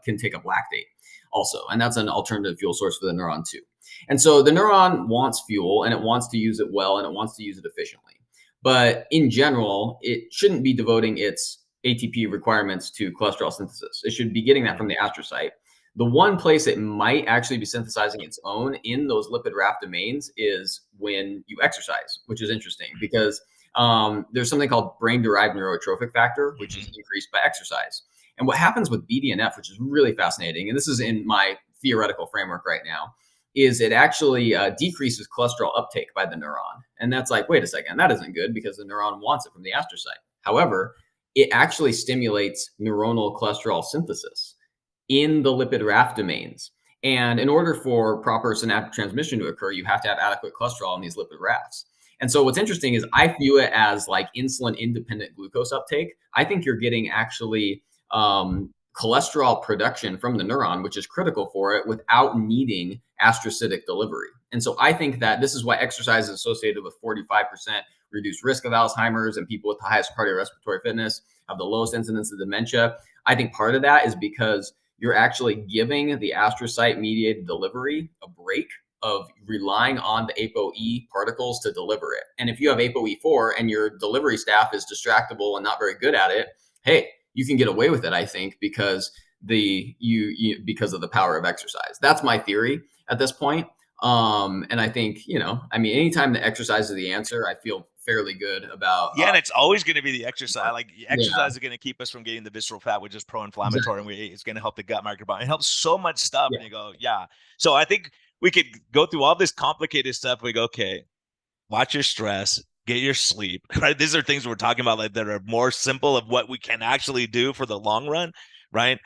can take up lactate also. And that's an alternative fuel source for the neuron too. And so the neuron wants fuel and it wants to use it well and it wants to use it efficiently. But in general, it shouldn't be devoting its ATP requirements to cholesterol synthesis. It should be getting that from the astrocyte. The one place it might actually be synthesizing its own in those lipid raft domains is when you exercise, which is interesting because there's something called brain-derived neurotrophic factor, which is increased by exercise. And what happens with BDNF, which is really fascinating, and this is in my theoretical framework right now, is it actually decreases cholesterol uptake by the neuron. And that's like, wait a second, that isn't good because the neuron wants it from the astrocyte. However, it actually stimulates neuronal cholesterol synthesis in the lipid raft domains. And in order for proper synaptic transmission to occur, you have to have adequate cholesterol in these lipid rafts. And so what's interesting is I view it as like insulin independent glucose uptake. I think you're getting actually cholesterol production from the neuron, which is critical for it without needing astrocytic delivery. And so I think that this is why exercise is associated with 45% reduced risk of Alzheimer's, and people with the highest cardiorespiratory fitness have the lowest incidence of dementia. I think part of that is because you're actually giving the astrocyte mediated delivery a break of relying on the ApoE particles to deliver it. And if you have ApoE4 and your delivery staff is distractible and not very good at it, hey, you can get away with it, I think, because because of the power of exercise. That's my theory at this point. And I think, anytime the exercise is the answer, I feel fairly good about. Yeah, and it's always going to be the exercise. Like Yeah, exercise is going to keep us from getting the visceral fat, which is pro-inflammatory, and it's going to help the gut microbiome. It helps so much stuff, yeah. and you go, yeah. So I think we could go through all this complicated stuff. We go, okay, watch your stress, get your sleep. Right? These are things we're talking about, like that are more simple of what we can actually do for the long run, right?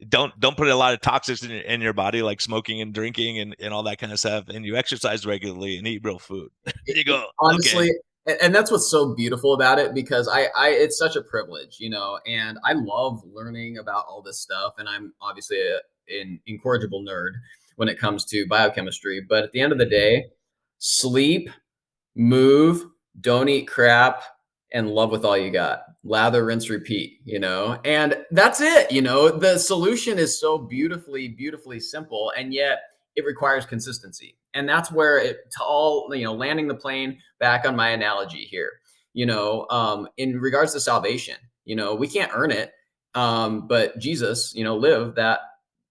Don't put a lot of toxins in your body, like smoking and drinking and all that kind of stuff. And you exercise regularly and eat real food. You go, okay. Honestly, and that's what's so beautiful about it because it's such a privilege, and I love learning about all this stuff. And I'm obviously an incorrigible nerd when it comes to biochemistry. But at the end of the day, sleep, move, don't eat crap, and love with all you got. Lather, rinse, repeat, and that's it. The solution is so beautifully, beautifully simple, and yet it requires consistency. And that's where landing the plane back on my analogy here, in regards to salvation, we can't earn it. But Jesus, lived that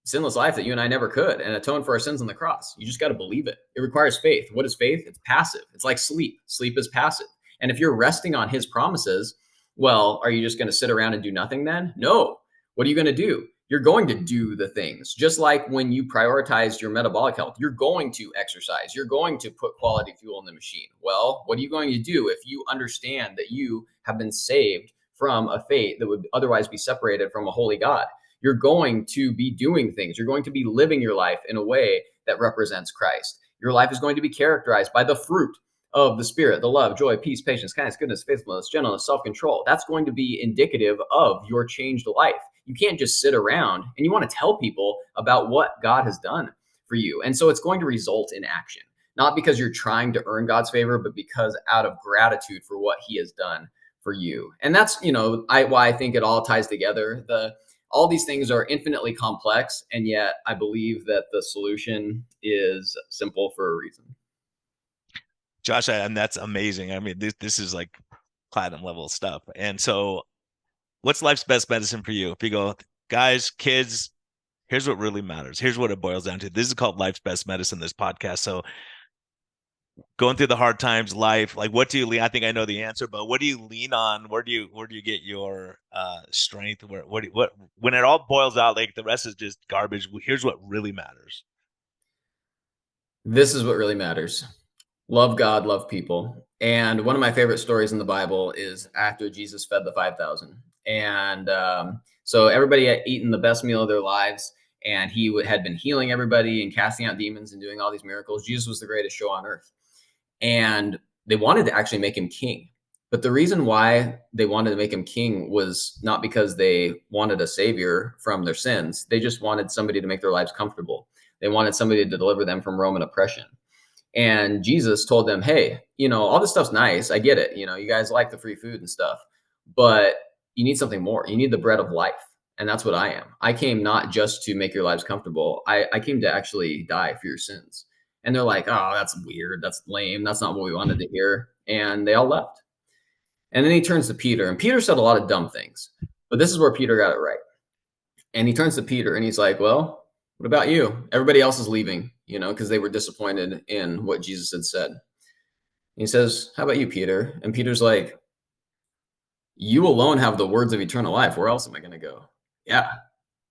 sinless life that you and I never could and atone for our sins on the cross. You just got to believe it. It requires faith. What is faith? It's passive. It's like sleep. Sleep is passive. And if you're resting on his promises, well, are you just going to sit around and do nothing then? No. What are you going to do? You're going to do the things. Just like when you prioritize your metabolic health, you're going to exercise. You're going to put quality fuel in the machine. Well, what are you going to do if you understand that you have been saved from a fate that would otherwise be separated from a holy God? You're going to be doing things. You're going to be living your life in a way that represents Christ. Your life is going to be characterized by the fruit of the Spirit, the love, joy, peace, patience, kindness, goodness, faithfulness, gentleness, self-control. That's going to be indicative of your changed life. You can't just sit around and you want to tell people about what God has done for you. And so it's going to result in action, not because you're trying to earn God's favor, but because out of gratitude for what he has done for you. And that's, why I think it all ties together. All these things are infinitely complex, and yet I believe that the solution is simple for a reason. Josh, and that's amazing. I mean, this is like platinum level stuff. And so, what's life's best medicine for you? If you go, guys, kids, here's what really matters. Here's what it boils down to. This is called life's best medicine, this podcast. So, going through the hard times, life, like what do you lean? I think I know the answer, but what do you lean on? Where do you get your strength? What when it all boils out, like the rest is just garbage. Here's what really matters. This is what really matters. Love God, love people. And one of my favorite stories in the Bible is after Jesus fed the 5,000. And so everybody had eaten the best meal of their lives, and he had been healing everybody and casting out demons and doing all these miracles. Jesus was the greatest show on earth. And they wanted to actually make him king. But the reason why they wanted to make him king was not because they wanted a savior from their sins. They just wanted somebody to make their lives comfortable. They wanted somebody to deliver them from Roman oppression. And Jesus told them, hey, all this stuff's nice. I get it. You guys like the free food and stuff, but you need something more. You need the bread of life. And that's what I am. I came not just to make your lives comfortable. I came to actually die for your sins. And they're like, oh, that's weird. That's lame. That's not what we wanted to hear. And they all left. And then he turns to Peter, and Peter said a lot of dumb things, but this is where Peter got it right. And he turns to Peter and he's like, well, what about you? Everybody else is leaving, because they were disappointed in what Jesus had said. And he says, how about you, Peter? And Peter's like, you alone have the words of eternal life. Where else am I going to go? Yeah,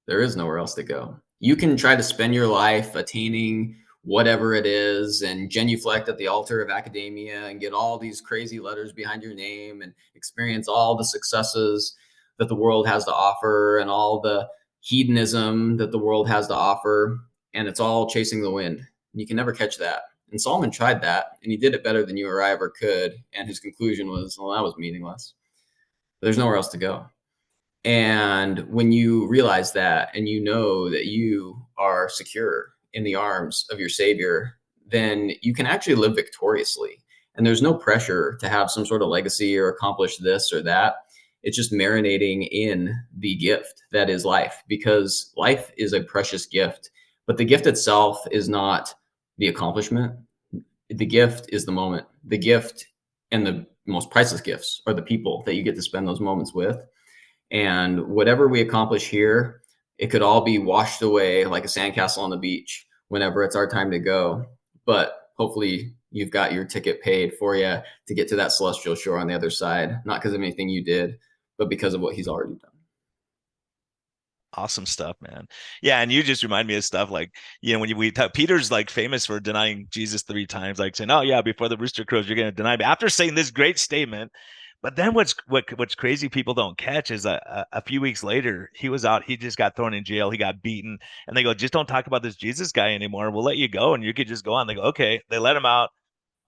there is nowhere else to go. You can try to spend your life attaining whatever it is and genuflect at the altar of academia and get all these crazy letters behind your name and experience all the successes that the world has to offer and all the hedonism that the world has to offer. And it's all chasing the wind. You can never catch that. And Solomon tried that, and he did it better than you or I ever could. And his conclusion was, well, that was meaningless. There's nowhere else to go. And when you realize that and you know that you are secure in the arms of your savior, then you can actually live victoriously. And there's no pressure to have some sort of legacy or accomplish this or that. It's just marinating in the gift that is life, because life is a precious gift. But the gift itself is not the accomplishment. The gift is the moment. The gift and the most priceless gifts are the people that you get to spend those moments with. And whatever we accomplish here, it could all be washed away like a sandcastle on the beach whenever it's our time to go. But hopefully you've got your ticket paid for you to get to that celestial shore on the other side, not because of anything you did, but because of what he's already done. Awesome stuff, man. Yeah, and you just remind me of stuff like, when we talk, Peter's like famous for denying Jesus 3 times, like saying, "Oh yeah, before the rooster crows, you're going to deny me." After saying this great statement, but then what's crazy people don't catch is a few weeks later he was out. He just got thrown in jail. He got beaten, and they go, "Just don't talk about this Jesus guy anymore. We'll let you go, and you could just go on." They go, "Okay." They let him out.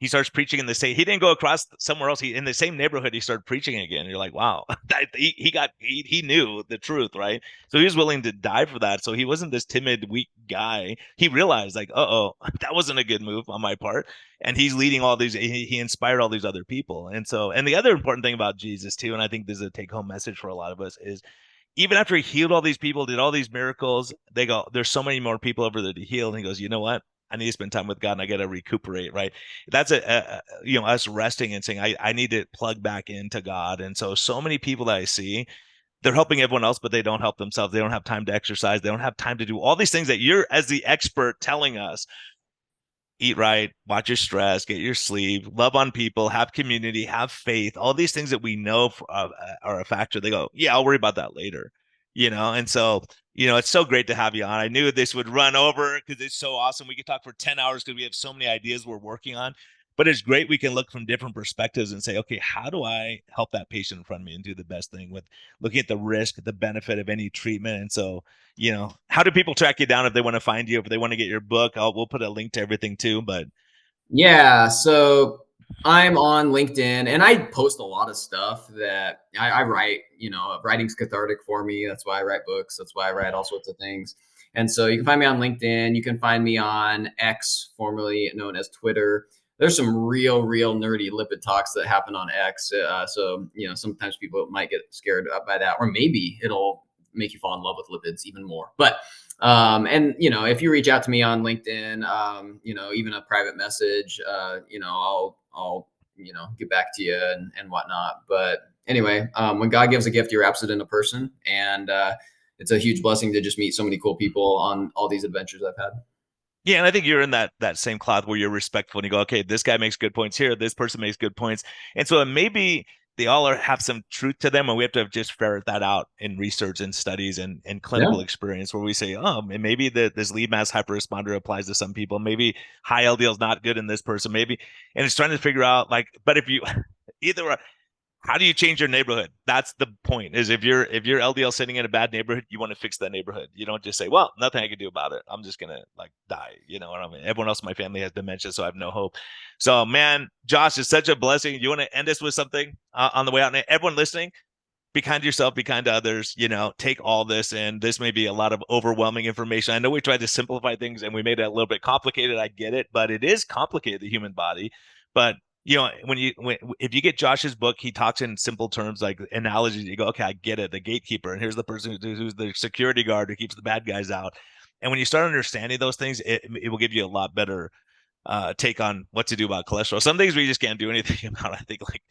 He starts preaching in the same. He didn't go across somewhere else. He in the same neighborhood. He started preaching again. You're like, wow, he knew the truth, right? So he was willing to die for that. So he wasn't this timid, weak guy. He realized like, oh, that wasn't a good move on my part. And he's leading all these. He inspired all these other people. And the other important thing about Jesus too, and I think this is a take home message for a lot of us is even after he healed all these people, did all these miracles, they go, there's so many more people over there to heal. And he goes, you know what? I need to spend time with God and I got to recuperate, right? That's us resting and saying, I need to plug back into God. And so many people that I see, they're helping everyone else, but they don't help themselves. They don't have time to exercise. They don't have time to do all these things that you're, as the expert, telling us: eat right, watch your stress, get your sleep, love on people, have community, have faith, all these things that we know are a factor. They go, yeah, I'll worry about that later, And so, it's so great to have you on. I knew this would run over because it's so awesome. We could talk for 10 hours because we have so many ideas we're working on. But it's great we can look from different perspectives and say, okay, how do I help that patient in front of me and do the best thing with looking at the risk, the benefit of any treatment. And so, how do people track you down if they want to find you, if they want to get your book? We'll put a link to everything too. But Yeah, so I'm on LinkedIn and I post a lot of stuff that I write. Writing's cathartic for me. That's why I write books. That's why I write all sorts of things. And so you can find me on LinkedIn. You can find me on X, formerly known as Twitter. There's some real nerdy lipid talks that happen on X. So, sometimes people might get scared by that, or maybe it'll make you fall in love with lipids even more. But and if you reach out to me on LinkedIn, even a private message, I'll get back to you and whatnot. But anyway, when God gives a gift, he wraps it in a person, and it's a huge blessing to just meet so many cool people on all these adventures I've had. yeah, and I think you're in that same cloud where you're respectful and you go, okay, this guy makes good points here, this person makes good points, and so maybe they all have some truth to them, and we have to just ferret that out in research and studies and clinical Yeah. experience, where we say, oh, maybe this lead mass hyperresponder applies to some people, maybe high LDL is not good in this person, maybe, and it's trying to figure out like, but if you either How do you change your neighborhood? That's the point. Is if you're LDL sitting in a bad neighborhood, you want to fix that neighborhood. You don't just say, "Well, nothing I can do about it. I'm just gonna like die." You know what I mean? Everyone else in my family has dementia, so I have no hope. So, man, Josh, it's such a blessing. You want to end us with something on the way out? And everyone listening, be kind to yourself, be kind to others, take all this. And this may be a lot of overwhelming information. I know we tried to simplify things and we made it a little bit complicated. I get it, but it is complicated, the human body. But if you get Josh's book, he talks in simple terms, like analogies. You go, okay, I get it. The gatekeeper, and here's the person who's the security guard who keeps the bad guys out. And when you start understanding those things, it will give you a lot better take on what to do about cholesterol. Some things we just can't do anything about. I think, like,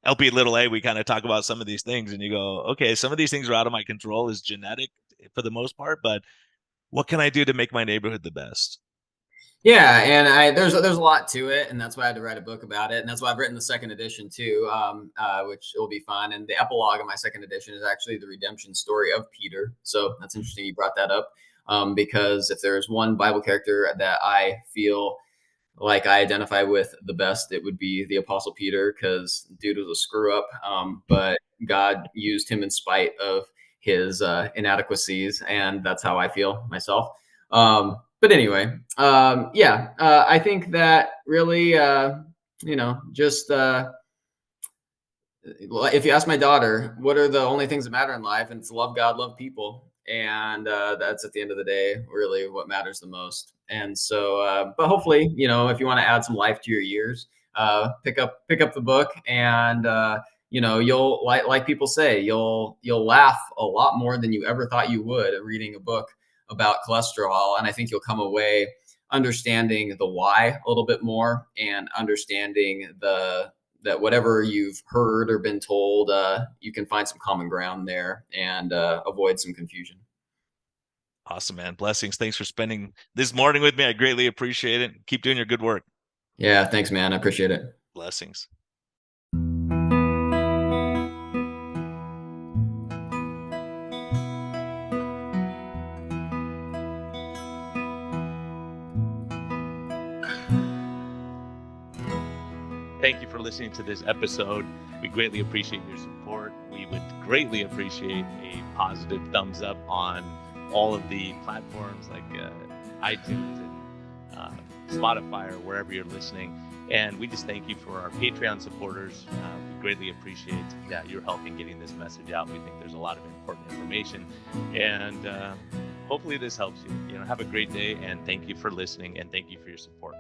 LP little a, we kind of talk about some of these things and you go, okay, some of these things are out of my control, is genetic for the most part, but what can I do to make my neighborhood the best? Yeah, and there's a lot to it, and that's why I had to write a book about it, and that's why I've written the second edition too, which will be fun. And the epilogue of my second edition is actually the redemption story of Peter. So that's interesting you brought that up, because if there's one Bible character that I feel like I identify with the best, it would be the Apostle Peter, because dude was a screw up, but God used him in spite of his inadequacies, and that's how I feel myself. But anyway, yeah, I think that really, just if you ask my daughter, what are the only things that matter in life, and it's love God, love people, and that's at the end of the day really what matters the most. And so, but hopefully, if you want to add some life to your years, pick up the book, and you'll like people say, you'll laugh a lot more than you ever thought you would reading a book about cholesterol. And I think you'll come away understanding the why a little bit more, and understanding that whatever you've heard or been told, you can find some common ground there, and avoid some confusion. Awesome, man. Blessings. Thanks for spending this morning with me. I greatly appreciate it. Keep doing your good work. Yeah, thanks, man. I appreciate it. Blessings. Thank you for listening to this episode. We greatly appreciate your support. We would greatly appreciate a positive thumbs up on all of the platforms like iTunes and Spotify, or wherever you're listening. And we just thank you for our Patreon supporters. We greatly appreciate your help in getting this message out. We think there's a lot of important information, and hopefully this helps you. Have a great day, and thank you for listening, and thank you for your support.